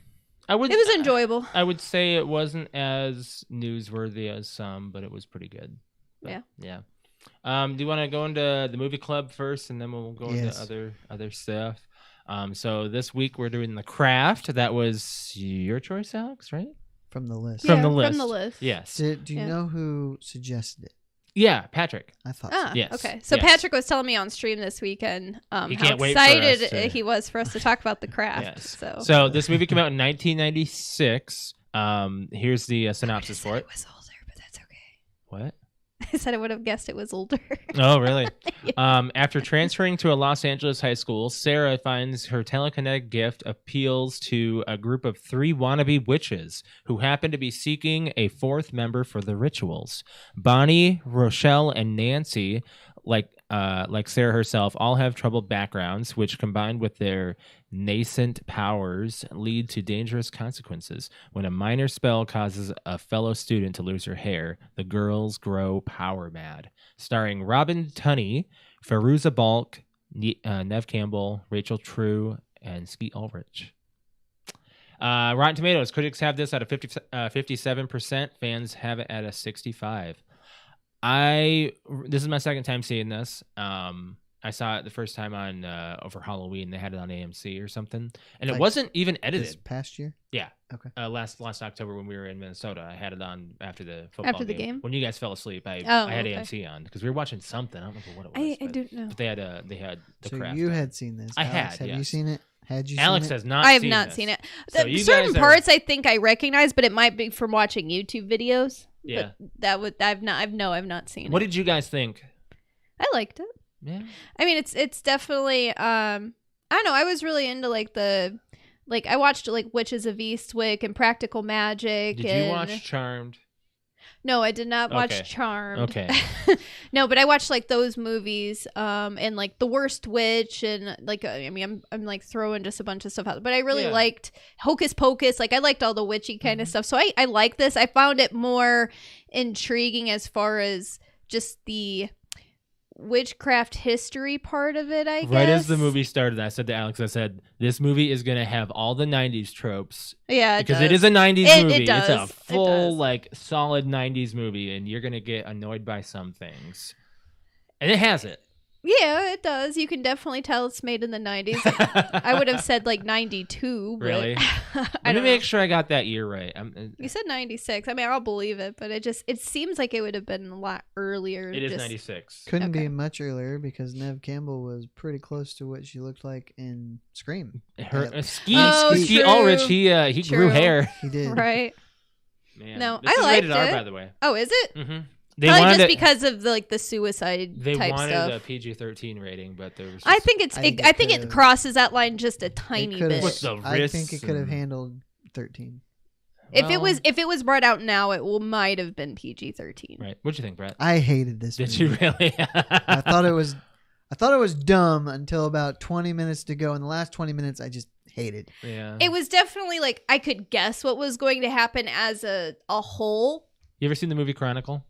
It was enjoyable. I would say it wasn't as newsworthy as some, but it was pretty good. But, yeah. Do you want to go into the movie club first, and then we'll go into other stuff? So this week we're doing The Craft. That was your choice, Alex, right? From the list. From the list. From the list. Yes. Do you know who suggested it? Yeah, Patrick. I thought so. Yes. Okay. So Yes. Patrick was telling me on stream this weekend how can't wait for us excited to- he was for us to talk about The Craft. Yes. So this movie came out in 1996. Here's the synopsis for it. I was older, but that's okay. What? I said I would have guessed it was older. Oh, really? Yeah. After transferring to a Los Angeles high school, Sarah finds her telekinetic gift appeals to a group of 3 wannabe witches who happen to be seeking a 4th member for the rituals. Bonnie, Rochelle, and Nancy, like Sarah herself, all have troubled backgrounds, which combined with their nascent powers lead to dangerous consequences. When a minor spell causes a fellow student to lose her hair, the girls grow power mad. Starring Robin Tunney, Fairuza Balk, Nev Campbell, Rachel True, and Skeet Ulrich. Rotten Tomatoes, critics have this at a 57%. Fans have it at a 65%. This is my second time seeing this. I saw it the first time on over Halloween. They had it on AMC or something, and it wasn't even edited. This past year? Yeah. Okay. Last October when we were in Minnesota, I had it on after the football game. When you guys fell asleep, I had okay. AMC on because we were watching something. I don't remember what it was. I don't know. But they had the So craft. you had seen this. I Alex, had. Have you yes. seen it? Had you Alex seen it? has not. I have seen not this. seen it. So you Certain guys are- parts I think I recognize, but it might be from watching YouTube videos. Yeah. But I've not seen What it. did you guys think? I liked it. Yeah. I mean, it's definitely I don't know. I was really into I watched like Witches of Eastwick and Practical Magic. Did and... you watch Charmed? No, I did not watch Okay. Charmed. Okay. No, but I watched like those movies, and like The Worst Witch, and like I mean, I'm like throwing just a bunch of stuff out, but I really liked Hocus Pocus. Like I liked all the witchy kind of stuff, so I like this. I found it more intriguing as far as just the witchcraft history part of it, I guess. Right as the movie started, I said to Alex, I said, this movie is going to have all the 90s tropes. Yeah, because it is a 90s movie. It does. It's a full, like, solid 90s movie, and you're going to get annoyed by some things. And it has it. Yeah, it does. You can definitely tell it's made in the 90s. I would have said like 92. But Really? I Let me don't make know. sure I got that year right. You said 96. I mean, I'll believe it, but it seems like it would have been a lot earlier. It is 96. Couldn't Okay. be much earlier because Nev Campbell was pretty close to what she looked like in Scream. Her Yeah. Skeet true. Ulrich, he grew True. hair. He did. Right. Man, No, this I is rated liked R, it. by the way. Oh, is it? Mm-hmm. They Probably wanted just because of the suicide they type wanted stuff. a PG-13 rating, but there was. I just- think I think it it crosses that line just a tiny could've- bit. What's the I think it risks could have and- handled 13. If it Well, was brought out now, it might have been PG-13. right. What'd you think, Brett? I hated this Did movie. you really? I thought it was dumb until about 20 minutes to go. In the last 20 minutes, I just hated. Yeah. It was definitely like I could guess what was going to happen as a whole. You ever seen the movie Chronicle?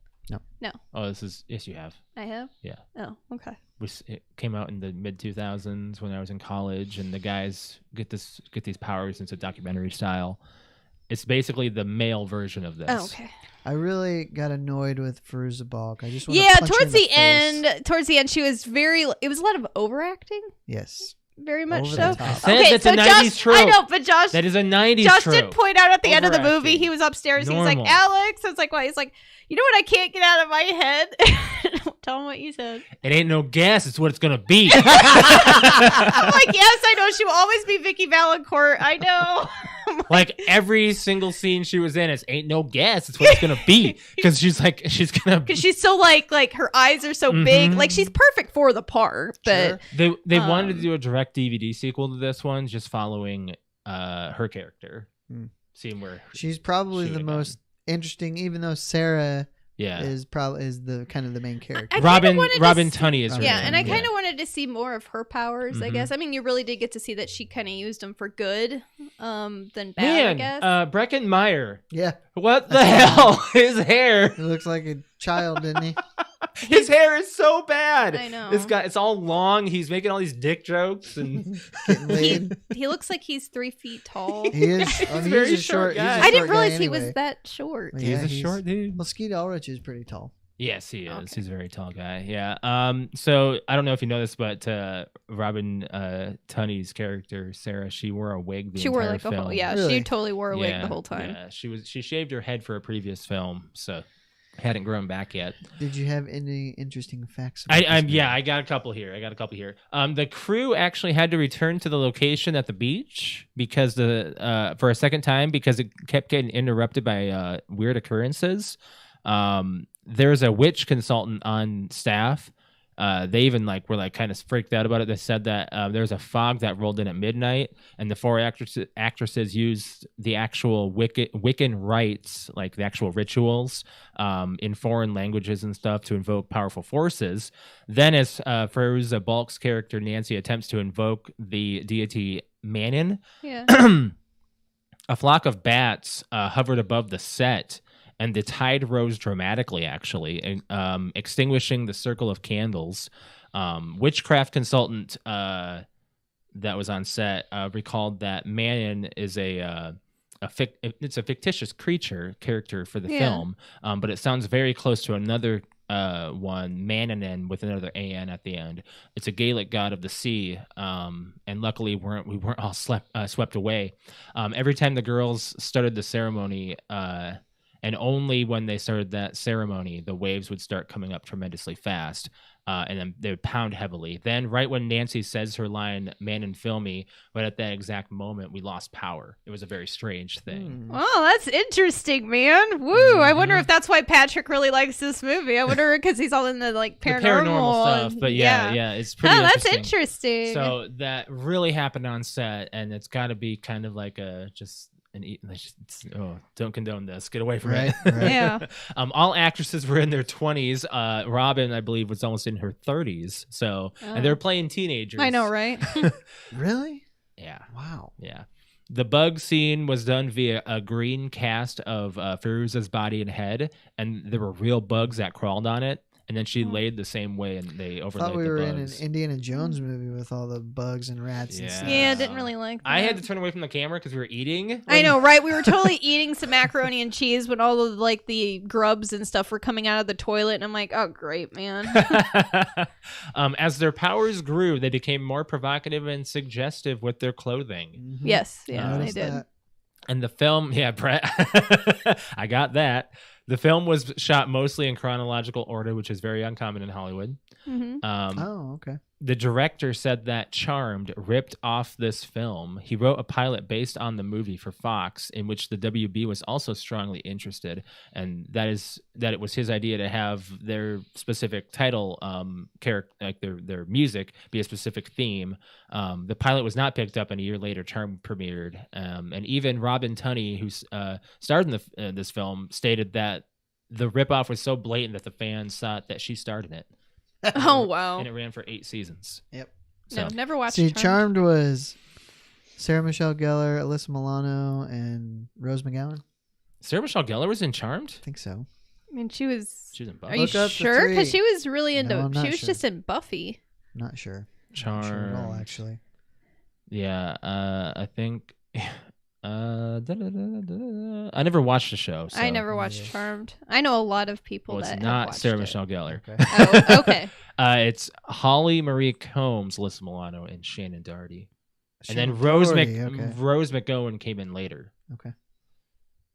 No. Oh, yes, you have. I have. Yeah. Oh, okay. It came out in the mid 2000s when I was in college, and the guys get these powers into documentary style. It's basically the male version of this. Oh, okay. I really got annoyed with Fairuza Balk. I just want to Yeah, punch her towards in the face. end, she was it was a lot of overacting. Yes. Very much Over so. the top. I said Okay, that's so a 90s Josh, trope. I know, but Josh That is a 90s Josh trope. did point out at the end of the movie, Overacting. he was upstairs. He's Normal. like, Alex. I was like, why? He's like, you know what I can't get out of my head? Tell him what you said. It ain't no gas. It's what it's gonna be. I'm like, yes, I know. She will always be Vicky Valancourt. I know. Like every single scene she was in, it's ain't no gas. It's what it's gonna be because she's gonna. Because she's so like her eyes are so big. Mhm. Like she's perfect for the part. But Sure. They wanted to do a direct DVD sequel to this one, just following her character, Hmm. seeing where She's probably She the would've gone. most interesting, even though Sarah yeah. is the kind of the main character. I kinda Robin wanted to Tunney is her Robin yeah, name. and I Tunney, kind of wanted to see more of her powers. I Mhm. guess. I mean, you really did get to see that she kind of used them for good, than bad. I guess. Man, Breckin Meyer. Yeah, What the hell? His hair. he looks like a child, didn't he? His hair is so bad. I know. This guy, it's all long. He's making all these dick jokes, and Getting laid. He looks like he's 3 feet tall. He is. I mean, very he's a short short. He's a guy. I short didn't guy realize he was anyway. that short. Yeah, he's a short dude. Well, Skeet Ulrich is pretty tall. Yes, he is. Okay. He's a very tall guy. Yeah. So I don't know if you know this, but Robin Tunney's character Sarah, she wore a wig the She wore entire like a film. whole. Yeah, Really? she totally wore a wig Yeah, the whole time. Yeah, she shaved her head for a previous film, so hadn't grown back yet. Did you have any interesting facts? About I this movie? I got a couple here. The crew actually had to return to the location at the beach because for a second time because it kept getting interrupted by weird occurrences. there's a witch consultant on staff. They even were kind of freaked out about it. They said that there was a fog that rolled in at midnight, and the 4 actresses used the actual Wiccan rites, like the actual rituals, in foreign languages and stuff to invoke powerful forces. Then, as Fairuza Balk's character Nancy attempts to invoke the deity Manin, Yeah. a flock of bats hovered above the set. And the tide rose dramatically, actually, extinguishing the circle of candles. Witchcraft consultant that was on set recalled that Manon is it's a fictitious character for the film, but it sounds very close to another one, Mananin, with another an at the end. It's a Gaelic god of the sea, and luckily we weren't all swept away. Every time the girls started the ceremony. And only when they started that ceremony, the waves would start coming up tremendously fast, and then they would pound heavily. Then, right when Nancy says her line, "Man and fill me," right at that exact moment, we lost power. It was a very strange thing. Oh, that's interesting, man. Woo! I wonder if that's why Patrick really likes this movie. I wonder because he's all in the paranormal stuff. But yeah, it's pretty. That's interesting. So that really happened on set, and it's got to be kind of like don't condone this. Get away from it. Right. Yeah. All actresses were in their 20s. Robin, I believe, was almost in her 30s. So, and they're playing teenagers. I know, right? Really? Yeah. Wow. Yeah. The bug scene was done via a green cast of Fairuza's body and head, and there were real bugs that crawled on it. And then she laid the same way, and they overlaid the bugs. I thought we were in an Indiana Jones movie with all the bugs and rats and stuff. Yeah, I didn't really like that. I had to turn away from the camera because we were eating. I know, right? We were totally eating some macaroni and cheese when all of the grubs and stuff were coming out of the toilet, and I'm like, oh, great, man. As their powers grew, they became more provocative and suggestive with their clothing. Mm-hmm. Yes, yeah, they did. That. And the film, Brett, I got that. The film was shot mostly in chronological order, which is very uncommon in Hollywood. Mm-hmm. Okay. The director said that Charmed ripped off this film. He wrote a pilot based on the movie for Fox, in which the WB was also strongly interested, and that it was his idea to have their specific title character, like their music, be a specific theme. The pilot was not picked up, and a year later, Charmed premiered. And even Robin Tunney, who starred in this film, stated that the ripoff was so blatant that the fans thought that she starred in it. Oh, wow. And it ran for 8 seasons. Yep. So. No, never watched Charmed was Sarah Michelle Gellar, Alyssa Milano, and Rose McGowan. Sarah Michelle Gellar was in Charmed? I think so. I mean, she was in Buffy. Are you sure? Because she was really into... No, she was sure. just in Buffy. Not sure. Charmed. Not sure at all, actually. Yeah, I think... I never watched the show. So. I never watched Charmed. I know a lot lot of people that it's have not watched Sarah it. Michelle Gellar. Okay. Oh, okay. It's Holly Marie Combs, Alyssa Milano, and Shannon Doherty. And then Rose McGowan came in later. Okay.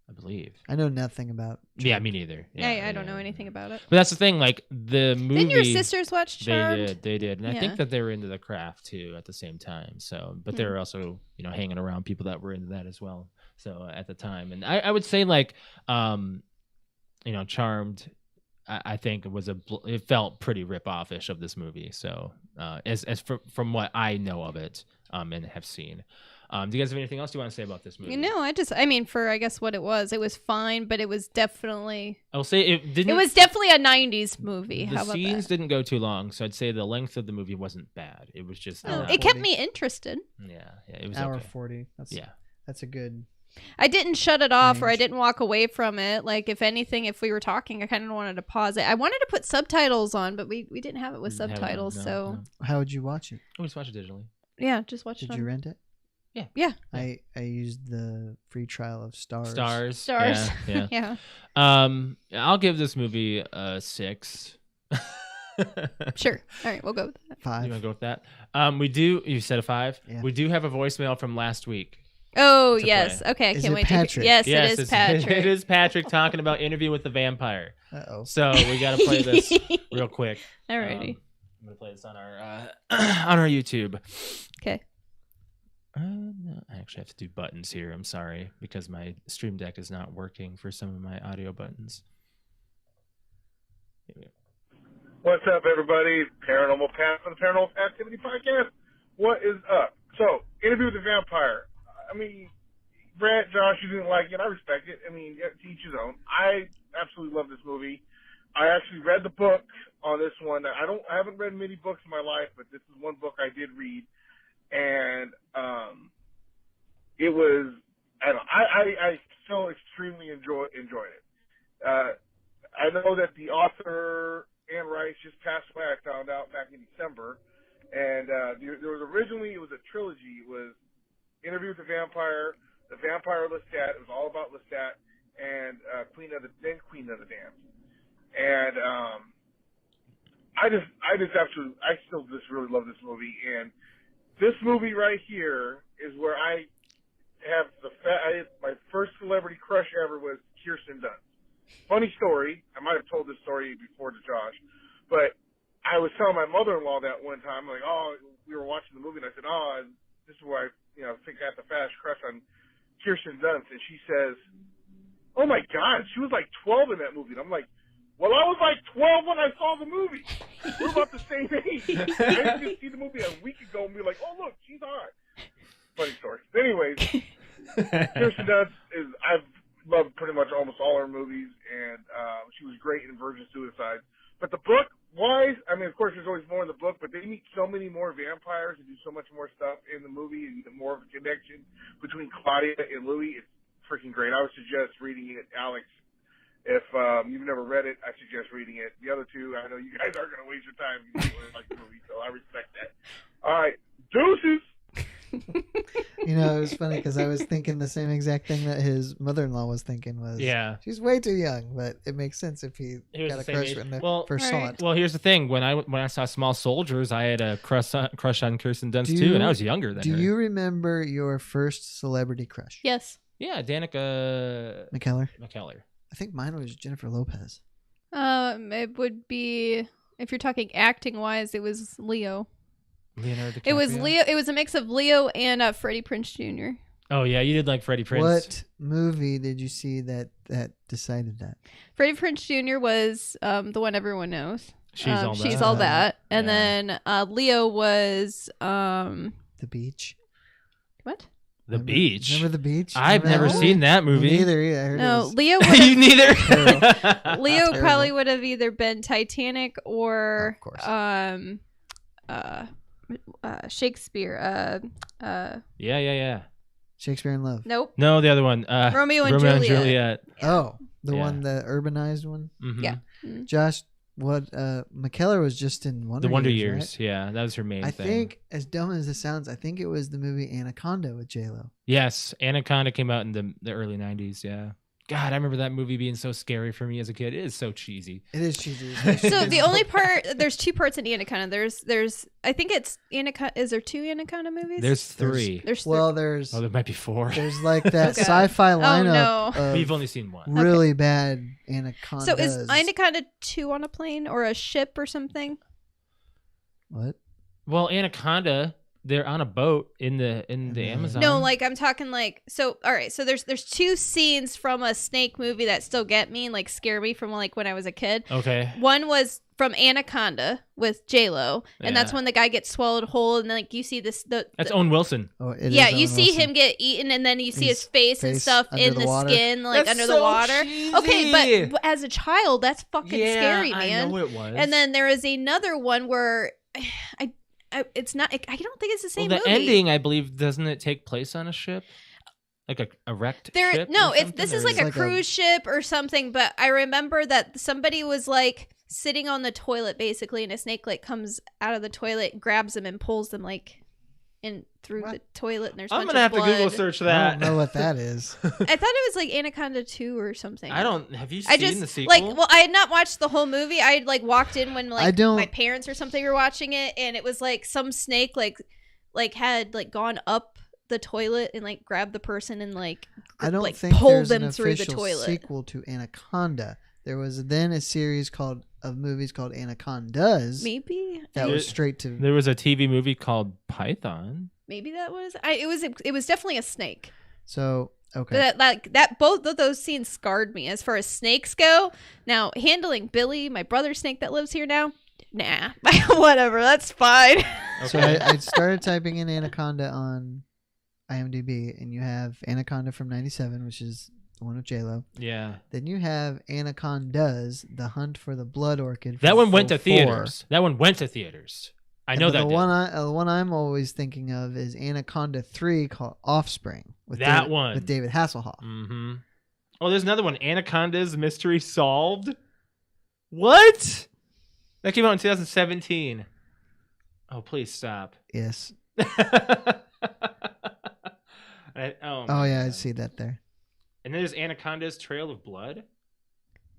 I believe. I know nothing about Charmed. Yeah, me neither. Yeah, I don't know anything about it. But that's the thing, like the movie. Didn't your sisters watch Charmed? They did. And I Yeah. think that they were into the craft too at the same time. So, but they were also, hanging around people that were into that as well. So at the time, and I would say like, Charmed, I think it felt pretty rip-off-ish of this movie. So from what I know of it, and have seen. Do you guys have anything else you want to say about this movie? No, I mean, for I guess what it was fine, but it was definitely. I'll say it didn't. It was definitely a '90s movie. The How about scenes that? didn't go too long, so I'd say the length of the movie wasn't bad. It was just. It kept me interested. Yeah, it was hour okay. 40. That's a good. I didn't shut it off, or I range. didn't walk away from it. Like, if anything, if we were talking, I kind of wanted to pause it. I wanted to put subtitles on, but we didn't have it with Didn't have it, subtitles, no, so no. How would you watch it? We just watch it digitally. yeah, just watch Did it. you rent it? Yeah. I used the free trial of Stars. Stars. Yeah. Yeah. I'll give this movie a 6. Sure. All right, we'll go with that. 5. You want to go with that? You said a 5? Yeah. We do have a voicemail from last week. Oh, to yes. play. Okay, I Is can't it wait Patrick? to. Yes, Yes, it is Patrick. It is Patrick talking about Interview with the Vampire. Uh-oh. So we got to play this real quick. Alrighty. I'm going to play this on our on our YouTube. Okay. No, I actually have to do buttons here. I'm sorry, because my Stream Deck is not working for some of my audio buttons. What's up, everybody? Paranormal Pat from the Paranormal Activity Podcast. What is up? So, Interview with the Vampire. I mean, Brad, Josh, you didn't like it. I respect it. I mean, to each his own. I absolutely love this movie. I actually read the book on this one. I haven't read many books in my life, but this is one book I did read, and it was. I still extremely enjoyed it. I know that the author Anne Rice just passed away. I found out back in December, and there was originally it was a trilogy. It was Interview with the Vampire, Lestat. It was all about Lestat, and Queen of the Damned. And I still just really love this movie. And this movie right here is where I have my first celebrity crush ever was Kirsten Dunst. Funny story. I might have told this story before to Josh, but I was telling my mother-in-law that one time, like, oh, we were watching the movie, and I said, oh, this is where I think I have the fast crush on Kirsten Dunst, and she says, oh my God, she was like 12 in that movie. And I'm like, well, I was like 12 when I saw the movie. We're about the same age. I didn't just see the movie a week ago and be like, oh, look, she's hot. Funny story. Anyways, Kirsten Dunst I've loved pretty much almost all her movies, and she was great in Virgin Suicide. But the book-wise, I mean, of course, there's always more in the book, but they meet so many more vampires and do so much more stuff in the movie, and more of a connection between Claudia and Louis. It's freaking great. I would suggest reading it, Alex. If you've never read it, I suggest reading it. The other two, I know you guys aren't going to waste your time if you really like the movie, so I respect that. All right, deuces! You know, it was funny because I was thinking the same exact thing that his mother-in-law was thinking was, she's way too young, but it makes sense if he got a crush when they first saw it. Well, here's the thing. When I saw Small Soldiers, I had a crush on Kirsten Dunst too, and I was younger than her. Do you remember your first celebrity crush? Yes. Yeah, Danica McKellar. I think mine was Jennifer Lopez. It would be, if you're talking acting wise, it was Leo. Leonardo DiCaprio? It was Leo. It was a mix of Leo and Freddie Prinze Jr. Oh yeah, you did like Freddie Prinze. What movie did you see that decided that? Freddie Prinze Jr. was the one everyone knows. She's all that. She's all that. And then Leo was The Beach. What? The Beach. Remember The Beach? I've never seen that movie. Me neither. I heard no, Leo. You neither. Leo probably would have either been Titanic or Shakespeare. Yeah. Shakespeare in Love. Nope. No, the other one. Romeo and Juliet. Oh, the one, the urbanized one. Mm-hmm. Yeah. Josh, what? McKellar was just in Wonder The Wonder Years. Years. Yeah, that was her main thing. I think, as dumb as this sounds, I think it was the movie Anaconda with J-Lo. Yes, Anaconda came out in the early 90s. Yeah. God, I remember that movie being so scary for me as a kid. It is so cheesy. It is cheesy. So the only part, there's two parts in Anaconda. There's I think it's Anaconda. Is there two Anaconda movies? There's three. There's there might be four. There's like that sci-fi lineup. Oh, no. We've only seen one. Really bad Anaconda. So is Anaconda 2 on a plane or a ship or something? What? Well, Anaconda, they're on a boat in the Amazon. No, like I'm talking like, so all right, so there's two scenes from a snake movie that still get me and like scare me from like when I was a kid. Okay. One was from Anaconda with J-Lo, and that's when the guy gets swallowed whole, and then like you see that's Owen Wilson. Oh, you see him get eaten, and then you see his face and stuff in the skin, like that's under so the water. cheesy. Okay, but as a child, that's fucking scary, man. I know it was. And then there is another one where it's not. I don't think it's the same the movie. ending, I believe, doesn't it take place on a ship, like a wrecked ship? No, this is like a cruise ship or something. But I remember that somebody was like sitting on the toilet basically, and a snake like comes out of the toilet, grabs them, and pulls them like in through the toilet. And there's I'm gonna have to Google search that. I don't know what that is. I thought it was like Anaconda 2 or something. Have you seen the sequel? I had not watched the whole movie. I had like walked in when like my parents or something were watching it, and it was like some snake like had like gone up the toilet and like grabbed the person and like I don't like think pulled there's them an through the official toilet. sequel to Anaconda. There was then a series of movies called Anacondas. Maybe that was straight to. There was a TV movie called Python. Maybe that was. It was definitely a snake. So okay. That both of those scenes scarred me as far as snakes go. Now handling Billy, my brother snake that lives here now, nah, whatever, that's fine. So I started typing in Anaconda on IMDb, and you have Anaconda from '97, which is the one with J-Lo. Yeah. Then you have Anaconda's The Hunt for the Blood Orchid. That one went to 04. theaters. That one went to theaters. I know that. The one I'm always thinking of is Anaconda 3 called Offspring. With David Hasselhoff. Mm-hmm. Oh, there's another one. Anaconda's Mystery Solved. What? That came out in 2017. Oh, please stop. Yes. Oh yeah, I see that there. And then there's Anaconda's Trail of Blood.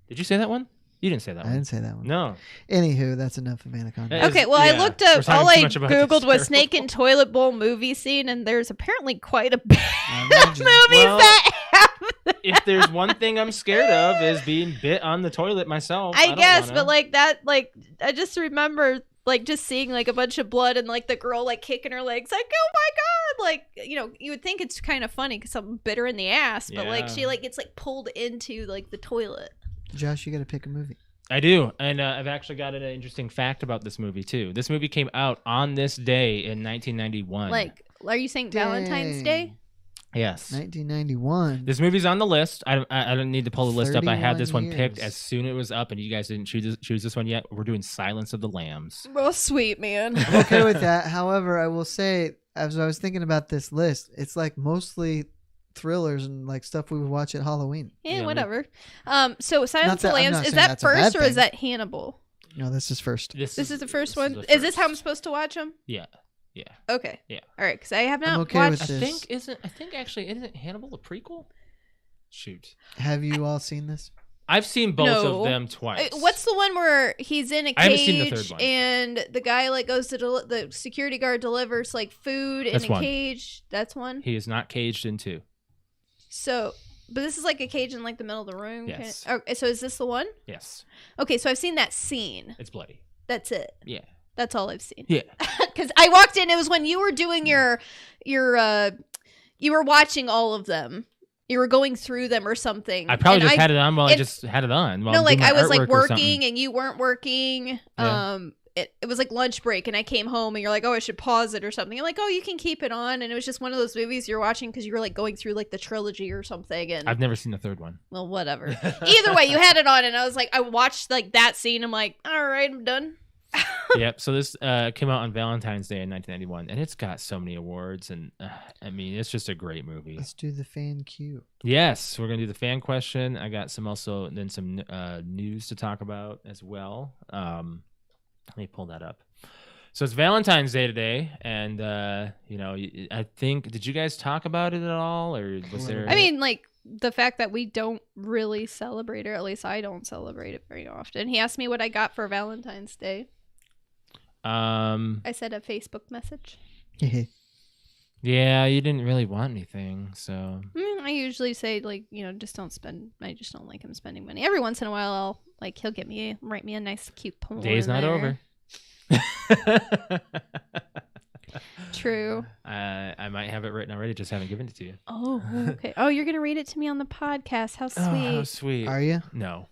Did you say that one? You didn't say that one. I didn't say that one. No. Anywho, that's enough of Anaconda. Okay, well, I looked up, all I Googled was snake and toilet bowl movie scene, and there's apparently quite a bit of movies that have if there's one thing I'm scared of is being bit on the toilet myself. I guess, but like that, like, I just remember like just seeing like a bunch of blood and like the girl like kicking her legs, like, oh my God. Like, you know, you would think it's kind of funny because something bit her in the ass, but like she like gets like pulled into like the toilet. Josh, you got to pick a movie. I do, and I've actually got an interesting fact about this movie too. This movie came out on this day in 1991. Like, are you saying Valentine's Day? Yes. 1991. This movie's on the list. I don't need to pull the list up. I had this one years. picked as soon as it was up, and you guys didn't choose this one yet. We're doing Silence of the Lambs. Oh, sweet, man. I'm okay with that. However, I will say, as I was thinking about this list, it's like mostly thrillers and like stuff we would watch at Halloween. Yeah, whatever. So Silence of the Lambs, is that first or is that Hannibal? No, this is first. This is the first one. Is this how I'm supposed to watch them? Yeah. Yeah. Okay. Yeah. All right, because I have not okay watched. with this. I think actually isn't Hannibal a prequel? Shoot. Have you all seen this? I've seen both of them twice. What's the one where he's in a cage I haven't seen the third one. and the guy like goes to the security guard delivers like food in a cage? That's one. He is not caged in two. So, but this is like a cage in like the middle of the room. Yes. Okay, so is this the one? Yes. Okay, so I've seen that scene. It's bloody. That's it. Yeah. That's all I've seen. Yeah. Because I walked in, it was when you were doing you were watching all of them. You were going through them or something. I probably just had it on while I just had it on. No, like I was like working and you weren't working. Yeah. It was like lunch break and I came home and you're like, oh, I should pause it or something. I'm like, oh, you can keep it on. And it was just one of those movies you're watching because you were like going through like the trilogy or something. And I've never seen the third one. Well, whatever. Either way, you had it on and I was like, I watched like that scene. I'm like, all right, I'm done. Yep. So this came out on Valentine's Day in 1991, and it's got so many awards, and I mean, it's just a great movie. Let's do the fan Q. Yes, we're gonna do the fan question. I got some news to talk about as well. Let me pull that up. So it's Valentine's Day today, and I think, did you guys talk about it at all, or was there? I mean, like the fact that we don't really celebrate, or at least I don't celebrate it very often. He asked me what I got for Valentine's Day. I said a Facebook message. Yeah, you didn't really want anything, so. I usually say like, just don't spend. I just don't like him spending money. Every once in a while, he'll write me a nice, cute poem. Day's not over. True. I might have it written already, just haven't given it to you. Oh, okay. Oh, you're gonna read it to me on the podcast. How sweet. Oh, how sweet. Are you? No.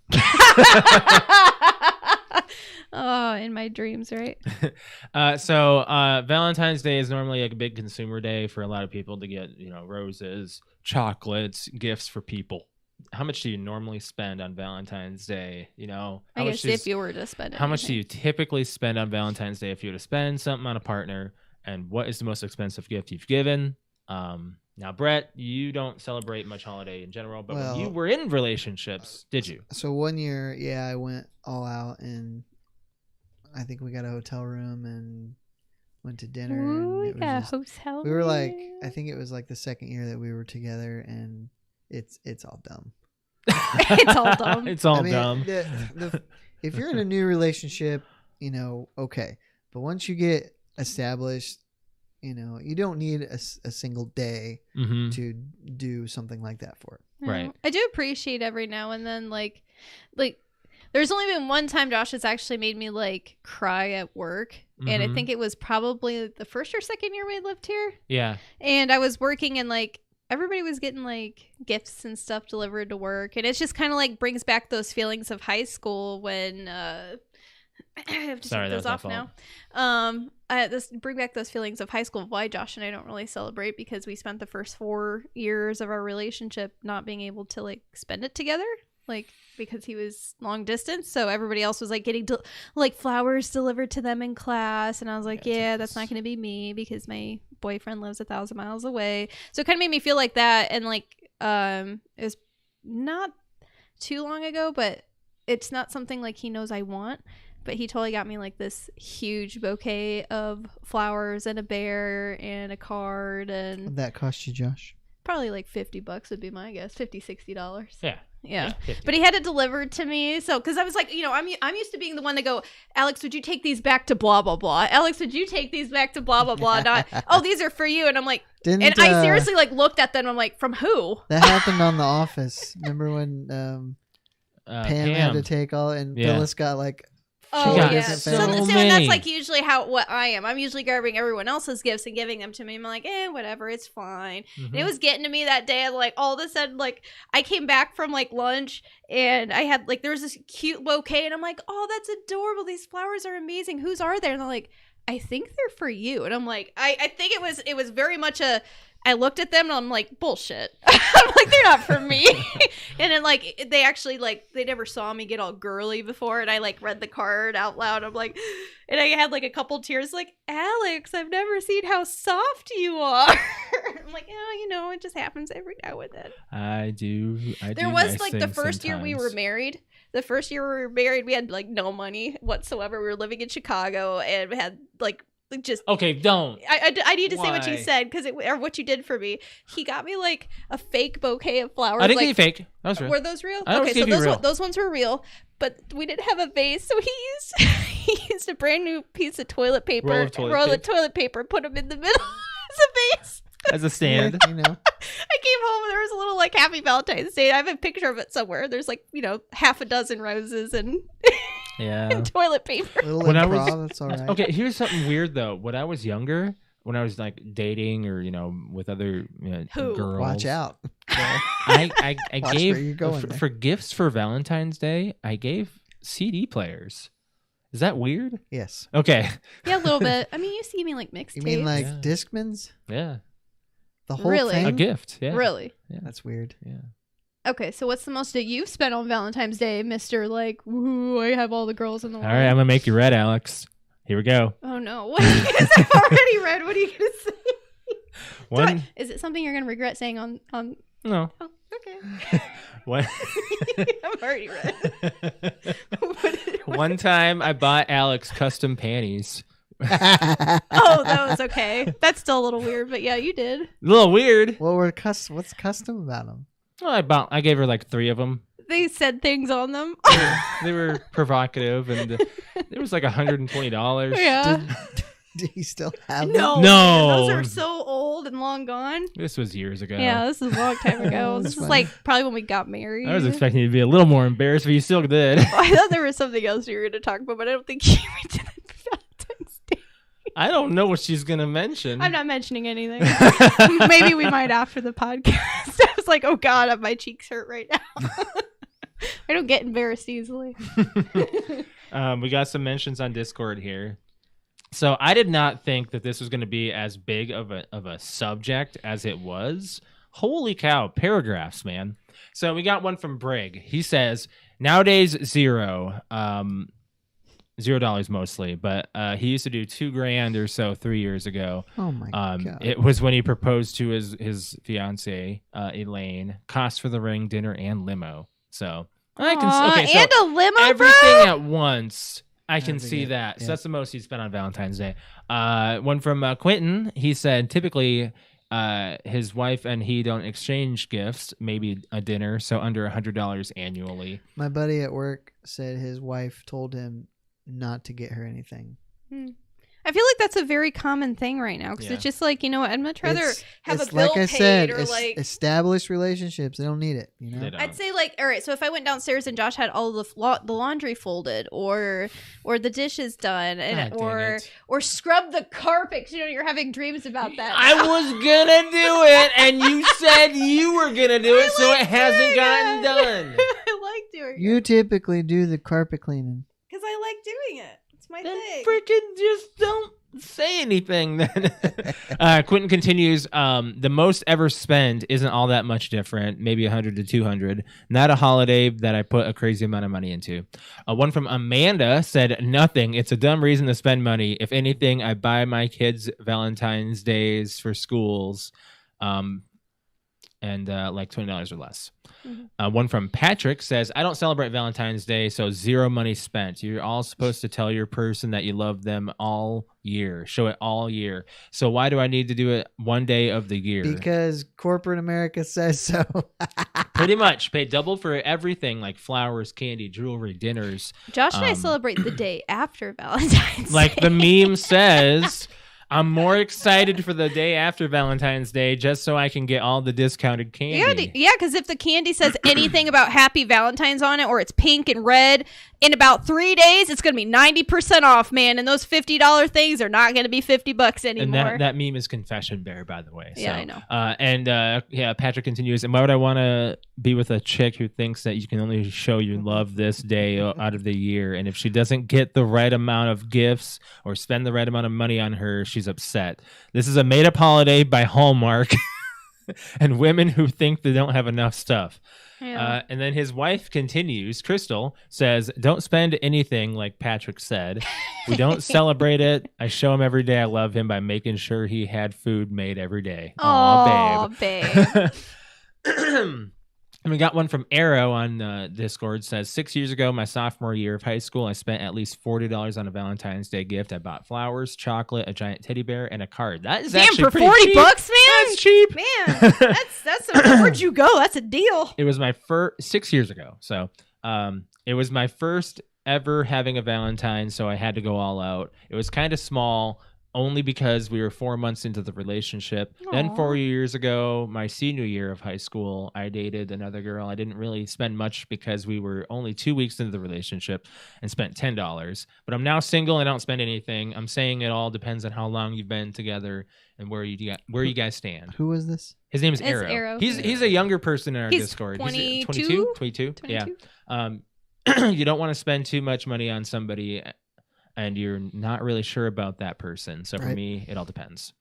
Oh, in my dreams, right? So Valentine's Day is normally a big consumer day for a lot of people to get, roses, chocolates, gifts for people. How much do you normally spend on Valentine's Day? I guess if you were to spend how much do you typically spend on Valentine's Day if you were to spend something on a partner? And what is the most expensive gift you've given? Now, Brett, you don't celebrate much holiday in general, but when you were in relationships, did you? So one year, I went all out, and I think we got a hotel room and went to dinner. Ooh, and it was hotel. We were like, I think it was like the second year that we were together, and it's all dumb. It's all dumb. It's all dumb. If you're in a new relationship, okay, but once you get established, you don't need a single day to do something like that for it. Right. I do appreciate every now and then, like there's only been one time Josh has actually made me cry at work. And I think it was probably the first or second year we lived here. Yeah. And I was working and everybody was getting like gifts and stuff delivered to work, and it's just kind of like brings back those feelings of high school when I have to Sorry, take those that off was my now. Bring back those feelings of high school. Why Josh and I don't really celebrate, because we spent the first 4 years of our relationship not being able to like spend it together, like because he was long distance. So everybody else was like getting like flowers delivered to them in class, and I was like, yeah, that's not going to be me because my boyfriend lives 1,000 miles away. So it kind of made me feel like that. And like it was not too long ago, but it's not something like he knows I want. But he totally got me like this huge bouquet of flowers and a bear and a card, and What'd that cost you, Josh? probably like $50 would be my guess. $50-$60. Yeah. But he had it delivered to me. So, because I was like, I'm used to being the one to go, Alex, would you take these back to blah, blah, blah? Alex, would you take these back to blah, blah, blah? Not, oh, these are for you. And I'm like, I seriously like looked at them. And I'm like, from who? That happened on The Office. Remember when Pam had to take all, and Phyllis got like, oh, got yeah. so And many. that's like usually what I am. I'm usually grabbing everyone else's gifts and giving them to me. I'm like, whatever, it's fine. And it was getting to me that day. Like all of a sudden, like I came back from like lunch and I had like, there was this cute bouquet and I'm like, oh, that's adorable. These flowers are amazing. Whose are they? And they're like, I think they're for you. And I'm like, I think it was very much I looked at them and I'm like, bullshit. I'm like, they're not for me. And then like they actually like they never saw me get all girly before, and I like read the card out loud. I'm like, and I had like a couple tears, like, Alex, I've never seen how soft you are. I'm like, it just happens every now and then. I do. There was like the first year we were married. The first year we were married, we had like no money whatsoever. We were living in Chicago and we had like just okay. Don't. I need to say what you Why? said or what you did for me. He got me like a fake bouquet of flowers. I didn't like, get you fake. That was real. Were those real? I always Okay, so gave you real. those ones were real, but we didn't have a vase, so he used a brand new piece of toilet paper, Roll of toilet paper. put them in the middle as a vase. As a stand. you know. I came home and there was a little like Happy Valentine's Day. I have a picture of it somewhere. There's like half a dozen roses and Yeah. and toilet paper. Little When I improv, that's all right. Okay, here's something weird though. When I was younger, when I was like dating or with other Who? girls, Watch out. I Watch gave where you're going there. for gifts for Valentine's Day. I gave CD players. Is that weird? Yes. Okay. Yeah, a little bit. I mean, you see me like mixtapes. You mean like Yeah. Discmans? Yeah. The whole Really? thing? A gift. Yeah. Really? Yeah. That's weird. Yeah. Okay, so what's the most that you've spent on Valentine's Day, Mr. Like, woo, I have all the girls in the All world? right, I'm gonna make you red, Alex. Here we go. Oh no. What are you gonna say? I've already read. What are you gonna say? One. Is it something you're gonna regret saying on No. Oh, okay. One. I've already read. One time, I bought Alex custom panties. Oh, that was okay. That's still a little weird, but yeah, you did. A little weird. What's custom about them? Well, I gave her like 3 of them. They said things on them. They were provocative, and it was like $120. Yeah. Do you still have them? No. No. Man, those are so old and long gone. This was years ago. Yeah, this is a long time ago. That's This is funny. like probably when we got married. I was expecting you to be a little more embarrassed, but you still did. I thought there was something else you were going to talk about, but I don't think you went to the Valentine's Day. I don't know what she's gonna mention. I'm not mentioning anything. Maybe we might after the podcast. I was like, oh God, my cheeks hurt right now. I don't get embarrassed easily. We got some mentions on Discord here. So I did not think that this was going to be as big of a subject as it was. Holy cow, paragraphs, man. So we got one from Brig. He says, nowadays, $0. $0 mostly, but he used to do $2,000 or so 3 years ago. Oh my god! It was when he proposed to his fiancee, Elaine. Cost for the ring, dinner, and limo. So I can so and a limo, everything at once. I can see Everything, that. So yeah. that's the most he spent on Valentine's Day. One from Quentin. He said typically his wife and he don't exchange gifts, maybe a dinner, so under $100 annually. My buddy at work said his wife told him not to get her anything. I I feel like that's a very common thing right now because it's just like, you know what, I'd much rather have a bill like I paid said, or like established relationships. They don't need it. You know, I'd say like, all right, so if I went downstairs and Josh had all the laundry folded or the dishes done and or scrub the carpet, 'cause, you know, you're having dreams about that. I was gonna do it, and you said you were gonna do it, so it hasn't gotten done. I like doing it. You typically do the carpet cleaning. Because I like doing it. It's my thing. Freaking just don't say anything then. Quentin continues, the most ever spent isn't all that much different, maybe 100 to 200. Not a holiday that I put a crazy amount of money into. One from Amanda said, nothing. It's a dumb reason to spend money. If anything, I buy my kids Valentine's Days for schools. And like $20 or less. Mm-hmm. One from Patrick says, I don't celebrate Valentine's Day, so zero money spent. You're all supposed to tell your person that you love them all year. Show it all year. So why do I need to do it one day of the year? Because corporate America says so. Pretty much. Pay double for everything like flowers, candy, jewelry, dinners. Josh and I celebrate the day after Valentine's like Day. The meme says... I'm more excited for the day after Valentine's Day just so I can get all the discounted candy. Yeah, because if the candy says anything about Happy Valentine's on it or it's pink and red, in about 3 days, it's going to be 90% off, man. And those $50 things are not going to be $50 anymore. And that meme is Confession Bear, by the way. Yeah, so, I know. Patrick continues, and why would I want to be with a chick who thinks that you can only show your love this day out of the year? And if she doesn't get the right amount of gifts or spend the right amount of money on her, she's upset. This is a made-up holiday by Hallmark and women who think they don't have enough stuff. Yeah. And then his wife continues, Crystal says, don't spend anything like Patrick said. We don't celebrate it. I show him every day I love him by making sure he had food made every day. Aw, babe. And we got one from Arrow on Discord. Says 6 years ago, my sophomore year of high school, I spent at least $40 on a Valentine's Day gift. I bought flowers, chocolate, a giant teddy bear, and a card. That is actually for pretty $40, cheap. man. That's cheap, man. That's where'd you go? That's a deal. It was my first 6 years ago, so it was my first ever having a Valentine, so I had to go all out. It was kind of small. Only because we were 4 months into the relationship. Aww. Then 4 years ago, my senior year of high school, I dated another girl. I didn't really spend much because we were only 2 weeks into the relationship and spent $10. But I'm now single and I don't spend anything. I'm saying it all depends on how long you've been together and where you guys stand. Who was this? His name is Arrow. He's a younger person in our Discord. 22? 22? Yeah. You don't want to spend too much money on somebody and you're not really sure about that person. So for me, it all depends.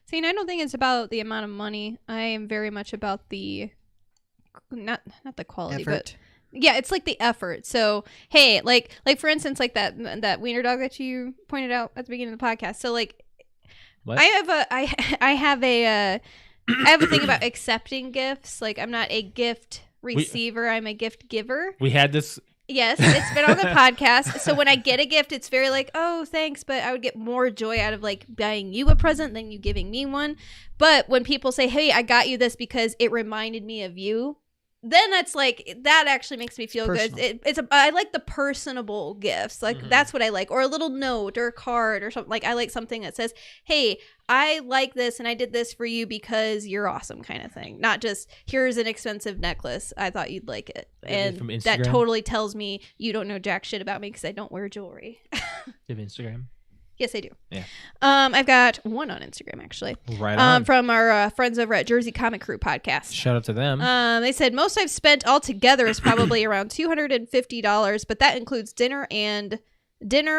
See, and I don't think it's about the amount of money. I am very much about the not the quality, effort. But yeah, it's like the effort. So hey, like for instance, like that wiener dog that you pointed out at the beginning of the podcast. So like, what? I have a thing about accepting gifts. Like I'm not a gift receiver. I'm a gift giver. We had this. Yes, it's been on the podcast. So when I get a gift, it's very like, oh, thanks. But I would get more joy out of like buying you a present than you giving me one. But when people say, hey, I got you this because it reminded me of you, then that's like, that actually makes me feel good. I like the personable gifts. Like that's what I like. Or a little note or a card or something. Like I like something that says, hey, I like this and I did this for you because you're awesome kind of thing. Not just here's an expensive necklace. I thought you'd like it. And that totally tells me you don't know jack shit about me because I don't wear jewelry. You have Instagram? Yes, I do. Yeah. I've got one on Instagram actually. Right on. From our friends over at Jersey Comic Crew podcast. Shout out to them. They said most I've spent altogether is probably around $250, but that includes dinner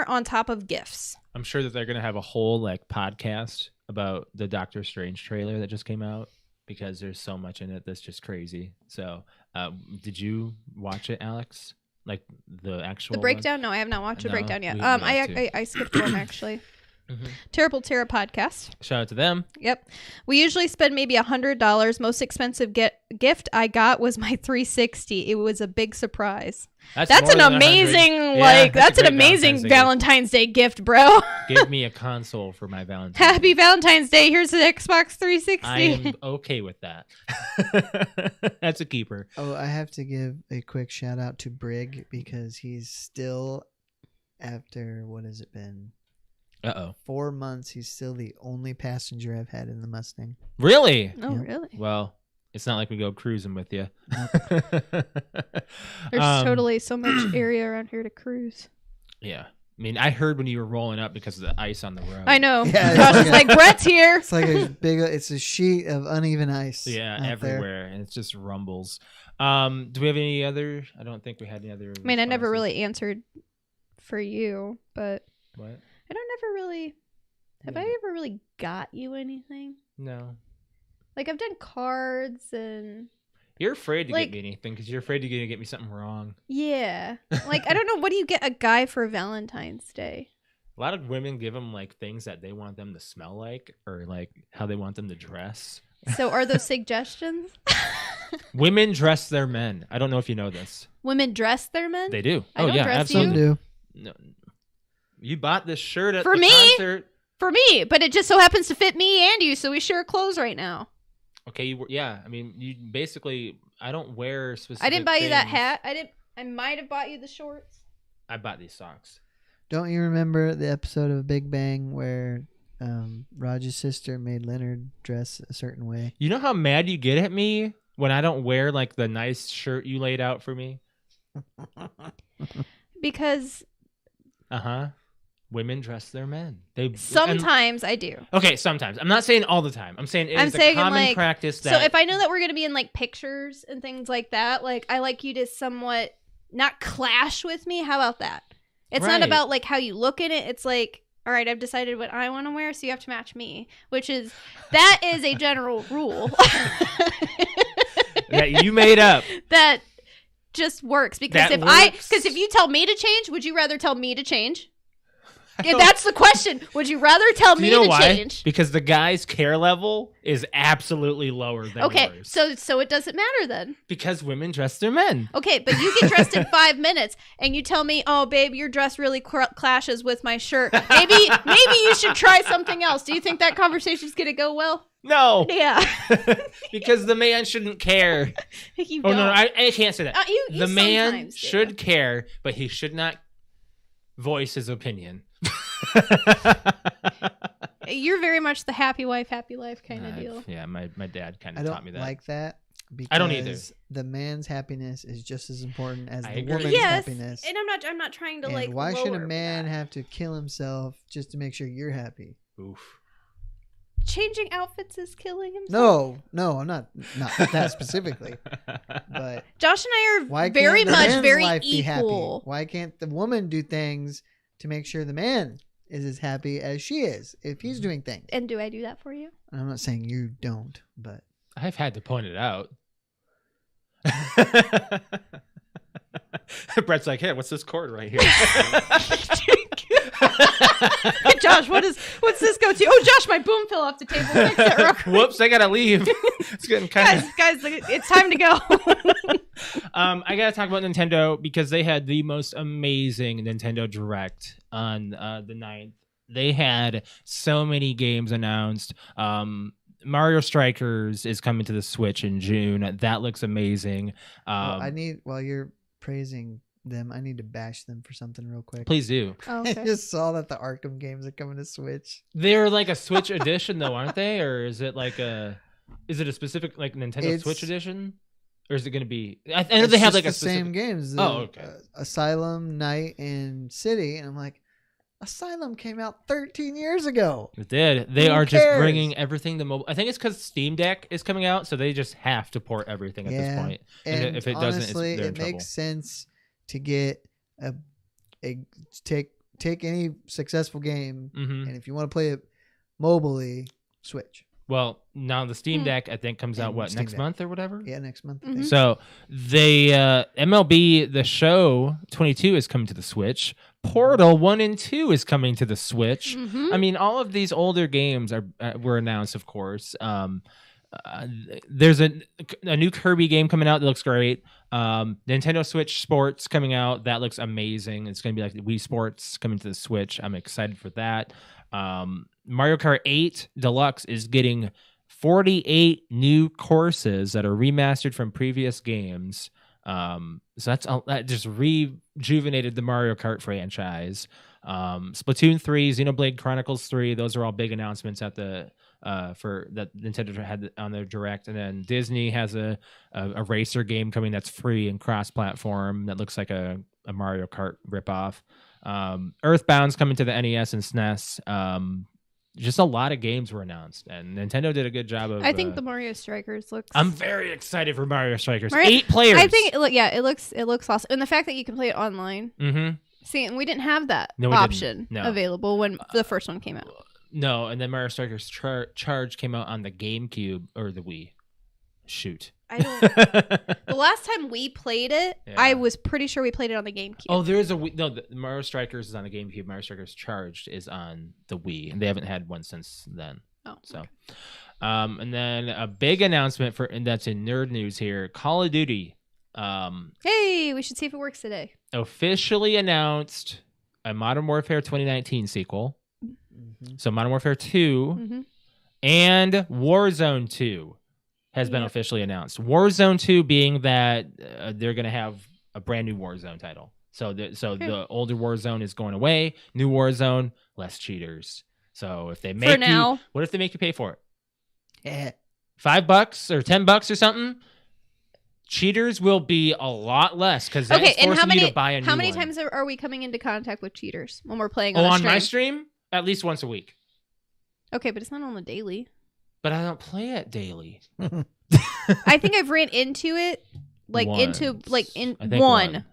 on top of gifts. I'm sure that they're gonna have a whole like podcast about the Doctor Strange trailer that just came out because there's so much in it that's just crazy. So, did you watch it, Alex? Like the breakdown? No, I have not watched the breakdown yet. I skipped one actually. Mm-hmm. Terrible Terror podcast. Shout out to them. Yep. We usually spend maybe $100. Most expensive gift I got was my 360. It was a big surprise. That's an amazing that's an amazing Valentine's Day gift, bro. Give me a console for my Valentine's Happy Valentine's Day. Here's an Xbox 360. I am okay with that. That's a keeper. Oh, I have to give a quick shout out to Brig because he's still, after what has it been? Uh-oh. 4 months, he's still the only passenger I've had in the Mustang. Really? Oh, Yeah. really? Well, it's not like we go cruising with you. There's totally so much area around here to cruise. Yeah. I mean, I heard when you were rolling up because of the ice on the road. I know. Yeah, Josh it's is like, Brett's here. It's like it's a sheet of uneven ice. Yeah, out there. everywhere. And it just rumbles. Do we have any other? I don't think we had any other. I mean, I never responses. really answered for you, but What? I don't ever really. Have I ever really got you anything? No. Like, I've done cards and. You're afraid to Like- get me anything because you're afraid to get me something wrong. Yeah. Like, I don't know. What do you get a guy for Valentine's Day? A lot of women give them like things that they want them to smell like or like how they want them to dress. So, are those suggestions? Women dress their men. I don't know if you know this. Women dress their men? They do. I Oh don't yeah, dress Some absolutely. do. No. You bought this shirt at For the me? concert. For me, but it just so happens to fit me and you, so we share clothes right now. Okay, yeah. I mean, you basically. I don't wear specific. I didn't buy you that things. hat. I might have bought you the shorts. I bought these socks. Don't you remember the episode of Big Bang where Roger's sister made Leonard dress a certain way? You know how mad you get at me when I don't wear like the nice shirt you laid out for me? Because Women dress their men. They sometimes I do. Okay, sometimes. I'm not saying all the time. I'm saying I'm it's a saying, common like, practice that. So if I know that we're going to be in like pictures and things like that, like I like you to somewhat not clash with me. How about that? It's not Right. about like how you look in it. It's like, all right, I've decided what I want to wear, so you have to match me, that is a general rule. that you made up. That just works because That if works. you tell me to change, would you rather tell me to change? If don't- that's the question, would you rather tell Do me you know to why? change? Because the guy's care level is absolutely lower than Okay, yours. so it doesn't matter then. Because women dress their men. Okay, but you get dressed in 5 minutes, and you tell me, "Oh, babe, your dress really clashes with my shirt. Maybe you should try something else." Do you think that conversation's gonna go well? No. Yeah, Because the man shouldn't care. you Oh, don't. no, I can't say that. You The man sometimes do. should care, but he should not voice his opinion. You're very much the happy wife, happy life kind of deal. Yeah, my dad kind I of don't taught me that. like that. Because I don't either. The man's happiness is just as important as I the agree. woman's Yes, happiness. and I'm not trying to And like. why should a lower man that. have to kill himself just to make sure you're happy? Oof. Changing outfits is killing himself? No, I'm not that specifically. But Josh and why I are very can't the much man's very life be happy? equal. Why can't the woman do things to make sure the man is as happy as she is if he's doing things? And do I do that for you? And I'm not saying you don't, but I've had to point it out. Brett's like, hey, what's this cord right here? Josh, what's this go to? Oh, Josh, my boom fell off the table. Fix it real quick. Whoops, I gotta leave. It's getting kind of. Guys, it's time to go. I gotta talk about Nintendo because they had the most amazing Nintendo Direct on the 9th. They had so many games announced. Mario Strikers is coming to the Switch in June. That looks amazing. while you're praising them, I need to bash them for something real quick. Please do. Oh, I okay. just saw that the Arkham games are coming to Switch. They're like a Switch edition, though, aren't they? Or is it like is it a specific like Nintendo It's- Switch edition? Or is it going to be? I know It's they have just like a the specific. same games. Oh, okay. Asylum, Night, and City, and I'm like, Asylum came out 13 years ago. It did. They Who are just cares? bringing everything to mobile. I think it's because Steam Deck is coming out, so they just have to port everything at this Yeah. point. And if it doesn't, honestly, they're in it trouble. makes sense to get take any successful game, Mhm. and if you want to play it mobily, Switch. Well, now the Steam Hmm. Deck I think comes out And what Steam next Deck. month or whatever. Yeah, next month. I Mhm. think. So they MLB The Show 22 is coming to the Switch. Portal 1 and 2 is coming to the Switch. Mhm. I mean, all of these older games were announced, of course. There's a new Kirby game coming out that looks great. Nintendo Switch Sports coming out that looks amazing. It's going to be like Wii Sports coming to the Switch. I'm excited for that. Mario Kart 8 Deluxe is getting 48 new courses that are remastered from previous games. So that just rejuvenated the Mario Kart franchise. Splatoon 3, Xenoblade Chronicles 3, those are all big announcements at the for that Nintendo had on their Direct. And then Disney has a racer game coming that's free and cross-platform that looks like a Mario Kart ripoff. Earthbound's coming to the NES and SNES. Just a lot of games were announced, and Nintendo did a good job of. I think the Mario Strikers looks. I'm very excited for Mario Strikers. 8 players. I think it looks awesome, and the fact that you can play it online. Mm-hmm. See, and we didn't have that No, option available when the first one came out. No, and then Mario Strikers Charge came out on the GameCube or the Wii. Shoot. I don't. The last time we played it, Yeah. I was pretty sure we played it on the GameCube. Oh, there is a Wii. No, the Mario Strikers is on the GameCube. Mario Strikers Charged is on the Wii, and they haven't had one since then. Oh, so, okay. And then a big announcement and that's in nerd news here. Call of Duty. Hey, we should see if it works today. Officially announced a Modern Warfare 2019 sequel. Mm-hmm. So Modern Warfare 2 Mm-hmm. and Warzone 2 has been officially announced. Warzone 2 being that they're going to have a brand new Warzone title. So the older Warzone is going away. New Warzone, less cheaters. So if they make what if they make you pay for it? $5 or $10 or something? Cheaters will be a lot less because that's forcing you to buy a new one. How many times are we coming into contact with cheaters when we're playing on stream? My stream? At least once a week. Okay, but it's not on the daily. But I don't play it daily. I think I've ran into it Once.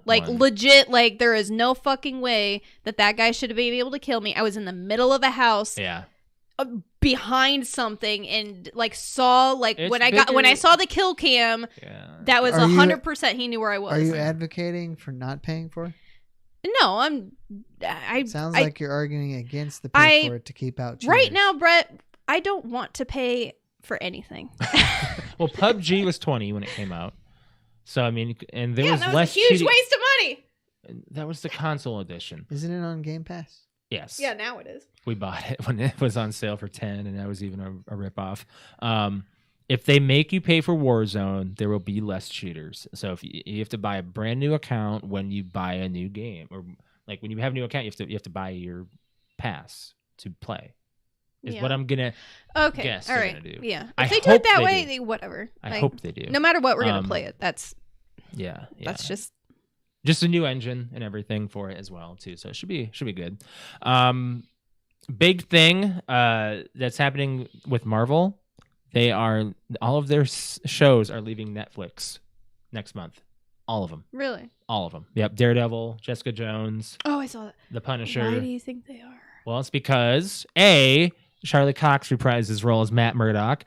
Legit, like there is no fucking way that guy should have been able to kill me. I was in the middle of a house. Yeah. Behind something and saw It's when I saw the kill cam, that was 100% he knew where I was. Are you advocating for not paying for it? No, Sounds like you're arguing against the pay for it to keep out cheaters. Right now, Brett, I don't want to pay for anything. Well, PUBG was $20 when it came out. So I mean, and there was that less was a huge cheating. waste of money. That was the console edition. Isn't it on Game Pass? Yes. Yeah, now it is. We bought it when it was on sale for $10, and that was even a ripoff. If they make you pay for Warzone, there will be less cheaters. So if you have to buy a brand new account when you buy a new game, or like when you have a new account, you have to buy your pass to play. Is what I'm gonna guess all they're right. gonna do. Yeah, I if they do it that hope way, they do. whatever. I hope they do. No matter what, we're gonna play it. That's just a new engine and everything for it as well too. So it should be good. Big thing that's happening with Marvel. They are all of their shows are leaving Netflix next month. All of them. Really? All of them. Yep. Daredevil, Jessica Jones. Oh, I saw that. The Punisher. Why do you think they are? Well, it's because A, Charlie Cox reprised his role as Matt Murdock.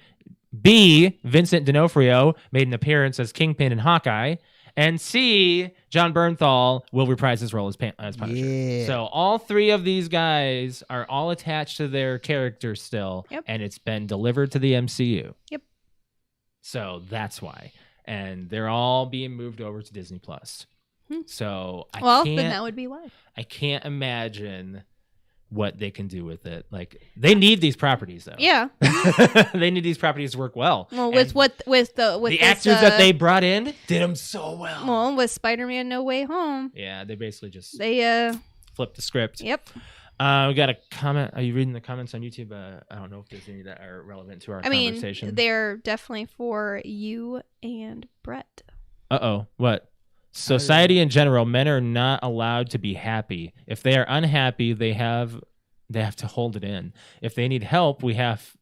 B, Vincent D'Onofrio made an appearance as Kingpin in Hawkeye. And C, John Bernthal will reprise his role as Punisher. Yeah. So all 3 of these guys are all attached to their characters still, and it's been delivered to the MCU. Yep. So that's why. And they're all being moved over to Disney Plus. So then that would be why. I can't imagine what they can do with it. Like they need these properties though. Yeah. They need these properties to work well. Well, with the actors that they brought in did them so well. Well, with Spider-Man No Way Home. Yeah, they basically just flipped the script. Yep. We got a comment. Are you reading the comments on YouTube? I don't know if there's any that are relevant to our conversation. They're definitely for you and Brett. What? Society in general, men are not allowed to be happy. If they are unhappy, they have to hold it in. If they need help, we have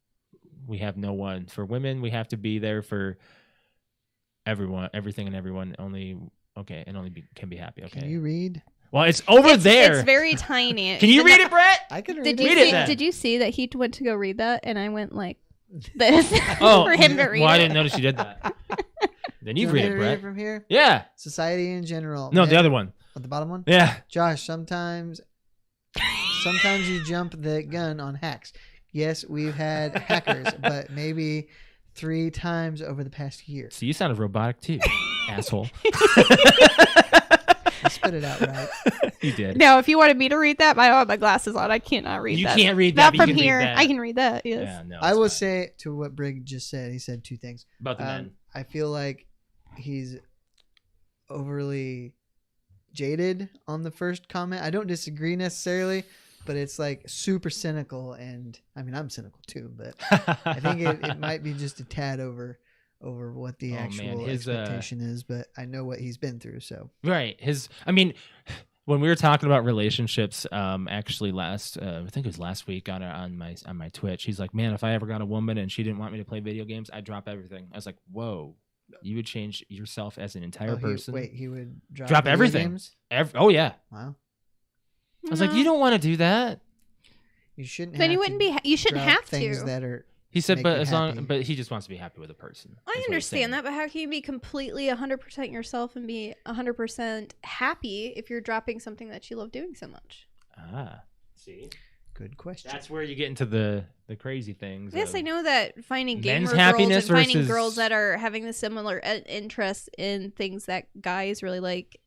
no one. For women, we have to be there for everyone, everything and everyone. Can be happy. Okay. Can you read? Well, it's over there. It's very tiny. Can you read it, Brett? I can read it. Did you see that he went to go read that and I went like this for him to read it? Well, I didn't notice you did that. Then you read it, Brett. Read it from here? Yeah. Society in general. No, the other one. The bottom one? Yeah. Josh, sometimes you jump the gun on hacks. Yes, we've had hackers, but maybe 3 times over the past year. So you sounded robotic too, asshole. I spit it out right. You did. Now, if you wanted me to read that, I don't have my glasses on. I cannot read that. You can't read that. Not from here. I can read that. Yes. Yeah, no, I will say to what Brig just said. He said 2 things about the men. I feel like he's overly jaded on the first comment. I don't disagree necessarily, but it's like super cynical, and I mean I'm cynical too, but I think it might be just a tad over what the actual expectation is, but I know what he's been through, so right. When we were talking about relationships, actually I think it was last week on my Twitch, he's like, man, if I ever got a woman and she didn't want me to play video games, I'd drop everything. I was like, whoa, you would change yourself as an entire person? He would drop everything. Games? Oh yeah. Wow. I was like, you don't want to do that. You shouldn't. Then have you wouldn't to be. You shouldn't drop have things to. that are. He said, make but you as happy. but he just wants to be happy with a person. I understand that, but how can you be completely 100% yourself and be 100% happy if you're dropping something that you love doing so much? See, good question. that's where you get into the crazy things. Yes, I know that finding gamer men's girls happiness and finding versus- girls that are having the similar interests in things that guys really like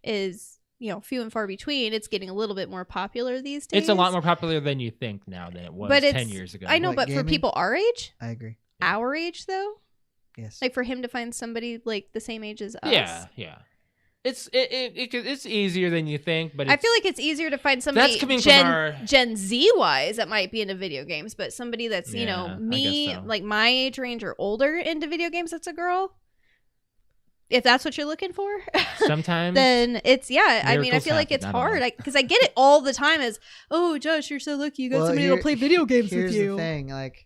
is, few and far between. It's getting a little bit more popular these days. It's a lot more popular than you think now than it was But 10 years ago. I know, What, but for gaming? people our age, I agree. our age though, Yes. like for him to find somebody like the same age as us. Yeah. It's easier than you think, but I feel like it's easier to find somebody That's coming from our- Gen Z wise that might be into video games, but somebody that's, Yeah, I me, guess so. like my age range or older into video games, that's a girl. If that's what you're looking for, sometimes then it's, I Miracles feel like happen. it's I don't hard know. because I get it all the time as, oh, Josh, you're so lucky. You got somebody to play video games Here's with you. the thing. Like,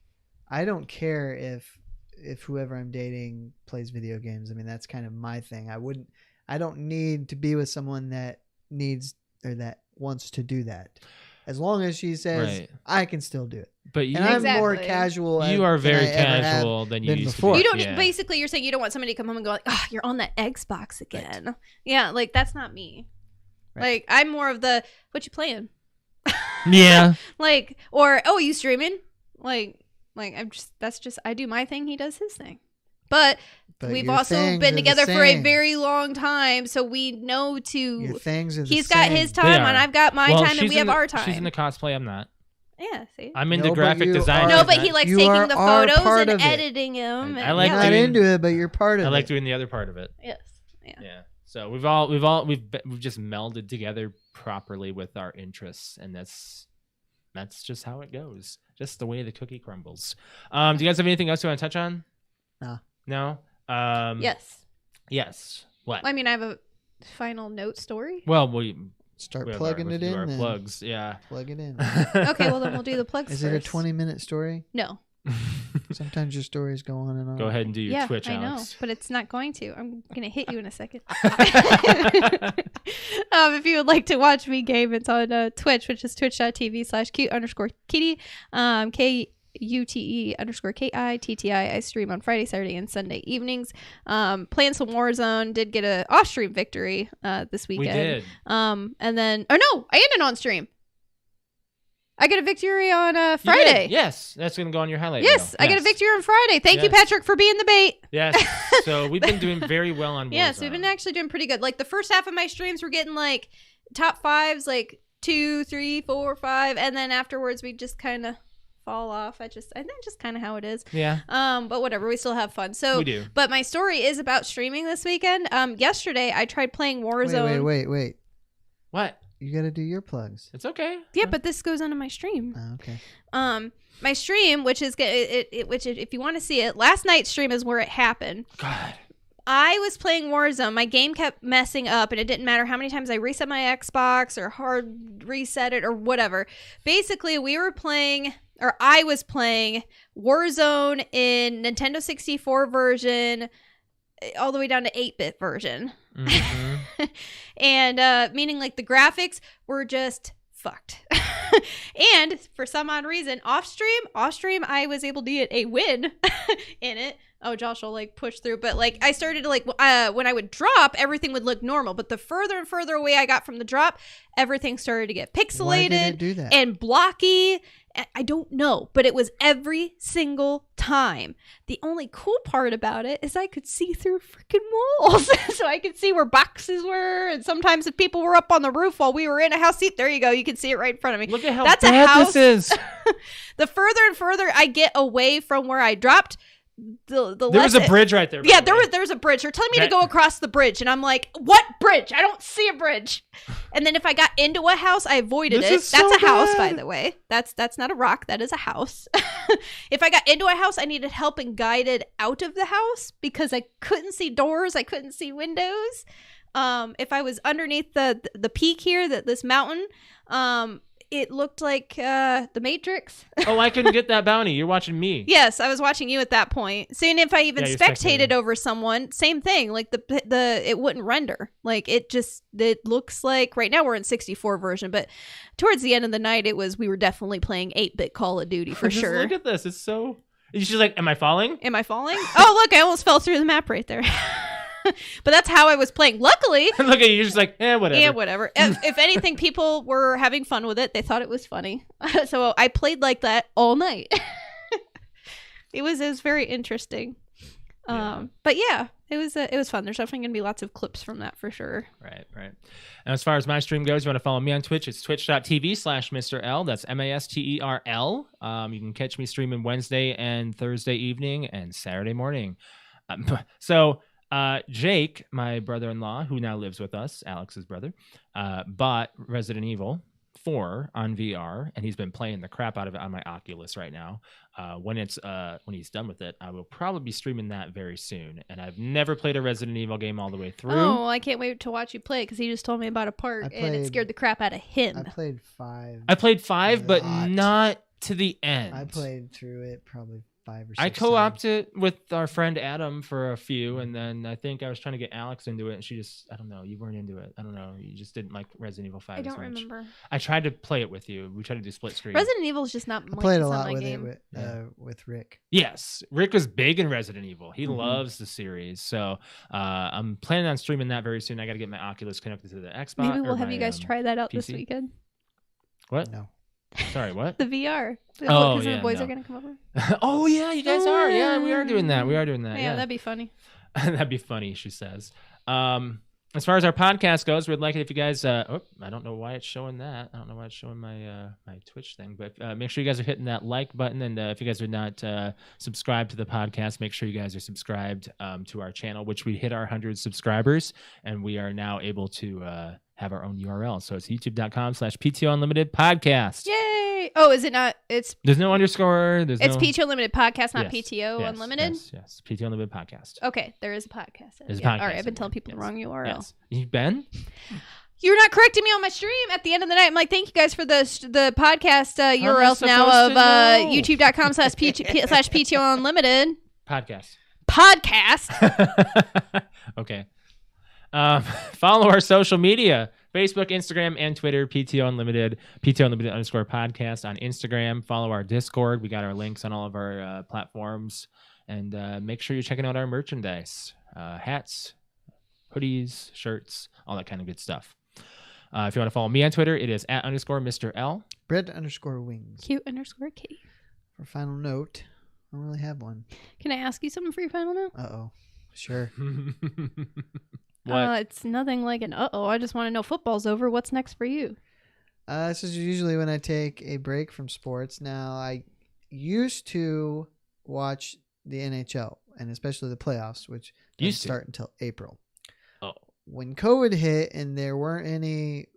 I don't care if whoever I'm dating plays video games. I mean, that's kind of my thing. I don't need to be with someone that needs or that wants to do that. As long as she says, Right. I can still do it. but you, And I'm more Exactly. casual. you are than very I ever have casual than you been used before. to You be. don't Yeah. basically you're saying you don't want somebody to come home and go like, oh, you're on that Xbox again. Yeah, like that's not me. Right. Like I'm more of the what you playing? Yeah. Like or oh, you streaming? Like I do my thing, he does his thing. But we've your also things are been the together for a same. very long time, so we know Your to things are the he's got same. his They time are. and I've got my Well, time and she's we in have the- our time. She's in the cosplay. I'm not. Yeah, see? I'm into No, but graphic you design. are- No, but he likes You taking are the our photos part and of it. editing them. I like You're not doing- into it, but you're part of I it. like doing the other part of it. Yes. Yeah. So we've just melded together properly with our interests, and that's just how it goes. Just the way the cookie crumbles. Do you guys have anything else you want to touch on? No. No. Yes. Yes. What? I mean, I have a final note story. Well, we Start have plugging our, it do in. our then. plugs. Yeah. Plug it in. Okay, well then we'll do the plugs Is first. it a 20-minute story? No. Sometimes your stories go on and on. Go ahead and do your Yeah, Twitch, I know, Alex. but it's not going to. I'm gonna hit you in a second. If you would like to watch me game, it's on Twitch, which is twitch.tv/cute_kitty. KUTE_KITTI. I stream on Friday, Saturday, and Sunday evenings. Playing some Warzone. Did get a off-stream victory this weekend. We did. And then, oh no, I ended on stream. I got a victory on You did. Friday. Yes, that's gonna go on your highlight Yes, reel. I got a victory on Friday. Thank you, Yes. Patrick, for being the bait. Yes. So we've been doing very well on Warzone. Yes, we've been actually doing pretty good. Like the first half of my streams were getting like top fives, like 2, 3, 4, 5, and then afterwards we just kind of fall off. I think just kind of how it is. Yeah. But whatever, we still have fun. So We do. But my story is about streaming this weekend. Yesterday I tried playing Warzone. Wait. What? You got to do your plugs. It's okay. Yeah, but this goes onto my stream. Oh, okay. My stream, which is which if you want to see it, last night's stream is where it happened. God. I was playing Warzone. My game kept messing up, and it didn't matter how many times I reset my Xbox or hard reset it or whatever. Basically, I was playing Warzone in Nintendo 64 version all the way down to 8-bit version. Mm-hmm. And meaning like the graphics were just fucked. And for some odd reason, off stream, I was able to get a win in it. Oh, Josh will like push through, but like I started to like when I would drop, everything would look normal. But the further and further away I got from the drop, everything started to get Why pixelated did it do that? and blocky. I don't know, but it was every single time. The only cool part about it is I could see through freaking walls. So I could see where boxes were, and sometimes if people were up on the roof while we were in a house seat, there you go, you can see it right in front of me. Look at how That's a bad house. this is. The further and further I get away from where I dropped, the There was a bridge right there. Yeah, there's a bridge. They're telling me to go across the bridge, and I'm like, what bridge? I don't see a bridge. And then if I got into a house, I avoided it. That's a house, by the way. That's not a rock. That is a house. If I got into a house, I needed help and guided out of the house because I couldn't see doors. I couldn't see windows. If I was underneath the peak here, this mountain, it looked like the Matrix. Oh, I couldn't get that bounty. You're watching me. Yes, I was watching you at that point. So, and if I even spectated over someone, same thing. Like the it wouldn't render. Like it looks like right now we're in 64 version, but towards the end of the night, we were definitely playing 8-bit Call of Duty for sure. Look at this. It's so. She's like, "Am I falling? Am I falling? Oh, look! I almost fell through the map right there." But that's how I was playing. Luckily, look at you. You're just like, whatever. Yeah, whatever. If anything, people were having fun with it. They thought it was funny. So I played like that all night. It was very interesting. But yeah, it was fun. There's definitely gonna be lots of clips from that for sure. Right. And as far as my stream goes, you want to follow me on Twitch? It's twitch.tv/Mr. L. That's MASTERL. You can catch me streaming Wednesday and Thursday evening and Saturday morning. Jake, my brother-in-law, who now lives with us, Alex's brother, bought Resident Evil 4 on VR, and he's been playing the crap out of it on my Oculus right now. When he's done with it, I will probably be streaming that very soon. And I've never played a Resident Evil game all the way through. Oh, I can't wait to watch you play it because he just told me about a part and it scared the crap out of him. I played 5. I played 5, but not to the end. I played through it probably 5 or 6 I co-opted with our friend Adam for a few, and then I think I was trying to get Alex into it, and she just, I don't know, you weren't into it. I don't know, you just didn't like Resident Evil 5 I don't as much. remember. I tried to play it with you. We tried to do split screen. Resident Evil is just not I played a lot with game. With Rick. Yes, Rick was big in Resident Evil. He loves the series, so I'm planning on streaming that very soon. I got to get my Oculus connected to the Xbox. Maybe we'll have you guys try that out PC. this weekend. What? No. Sorry, what? The VR. Oh, yeah. The boys no. are going to come over. Oh, yeah, you guys are. Yeah, we are doing that. Yeah, that'd be funny. That'd be funny, she says. As far as our podcast goes, we'd like it if you guys. I don't know why it's showing that. I don't know why it's showing my my Twitch thing. But make sure you guys are hitting that like button, and if you guys are not subscribed to the podcast, make sure you guys are subscribed to our channel, which we hit our 100 subscribers, and we are now able to have our own URL. So it's youtube.com/PTOUnlimited podcast. Yay! Oh, is it not? There's no underscore. It's PTO Unlimited podcast, not PTO Unlimited. Yes, PTO Unlimited podcast. Okay, there is a podcast. There's a podcast. All right, I've been telling people the wrong URL. Yes. You've been? You're not correcting me on my stream. At the end of the night, I'm like, thank you guys for the podcast URLs now of youtube.com/PTO Unlimited podcast. Okay. Follow our social media, Facebook, Instagram, and Twitter, PTO Unlimited, PTO Unlimited _podcast on Instagram. Follow our Discord. We got our links on all of our platforms. And make sure you're checking out our merchandise, hats, hoodies, shirts, all that kind of good stuff. If you want to follow me on Twitter, it is @_Mr. L. Bread_wings. Cute_K. For final note, I don't really have one. Can I ask you something for your final note? Uh-oh. Sure. What? It's nothing like an uh-oh. I just want to know, football's over. What's next for you? This is usually when I take a break from sports. Now, I used to watch the NHL, and especially the playoffs, which doesn't start until April. Oh. When COVID hit and there weren't any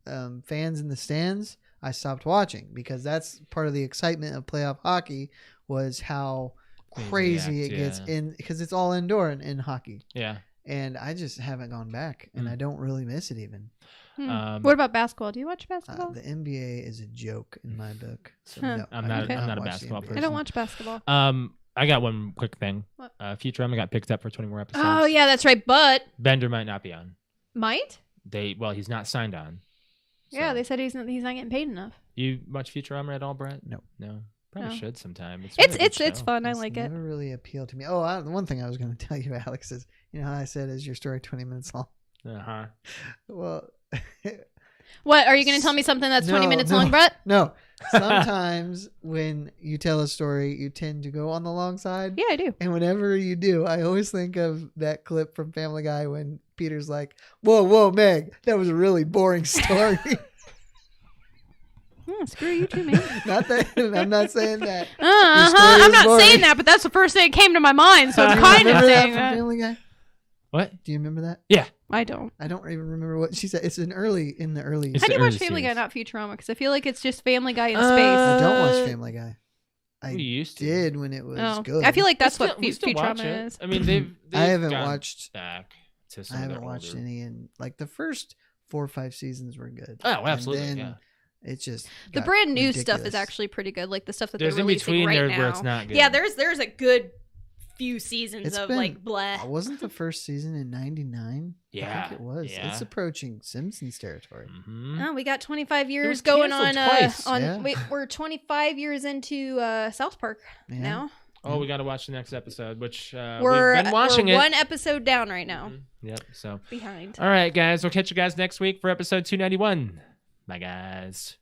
fans in the stands, I stopped watching because that's part of the excitement of playoff hockey was how crazy it gets in because it's all indoor in hockey. Yeah. And I just haven't gone back, and I don't really miss it even. What about basketball? Do you watch basketball? The NBA is a joke in my book. So no, I'm not a basketball person. I don't watch basketball. I got one quick thing. What? Futurama got picked up for 20 more episodes. Oh, yeah, that's right. But Bender might not be on. Might? He's not signed on. So. Yeah, they said he's not getting paid enough. You watch Futurama at all, Brett? No. Probably should sometime. It's fun. I like it. Never really appealed to me. Oh, the one thing I was going to tell you, Alex, is you know how I said is your story 20 minutes long? Uh-huh. Well, what are you going to tell me something that's 20 minutes long, Brett? No. Sometimes when you tell a story, you tend to go on the long side. Yeah, I do. And whenever you do, I always think of that clip from Family Guy when Peter's like, "Whoa, Meg, that was a really boring story." Screw you too, man. Not that. I'm not saying that. I'm not boring. saying that, but that's the first thing that came to my mind, so I'm Do you kind of remember that saying from that. Family Guy? What? Do you remember that? Yeah. I don't. I don't even remember what she said. It's in the early. It's How do you the watch early Family Guy, series. not Futurama? Because I feel like it's just Family Guy in space. I don't watch Family Guy. I We used to. did when it was good. I feel like that's We what still watch Futurama it. is. I mean, they've I haven't gone watched. back to I some of haven't their watched older- any, and like the first 4 or 5 seasons were good. Oh, absolutely. And then Yeah. It's just The got brand new stuff ridiculous. is actually pretty good. Like the stuff that There's they're in releasing between right there now. where it's not good. Yeah, there's a good few seasons It's of been- like bleh. Wasn't the first season in '99? I Yeah, think it was. yeah. It's approaching Simpsons territory. Mhm. Oh, we got 25 was years going on. canceled twice. Yeah. We're 25 years into South Park Yeah. now. Oh, we got to watch the next episode, which We're we've been watching we're it. one episode down right now. Mhm. Yep. So, Behind. all right, guys, we'll catch you guys next week for episode 291. Bye, guys.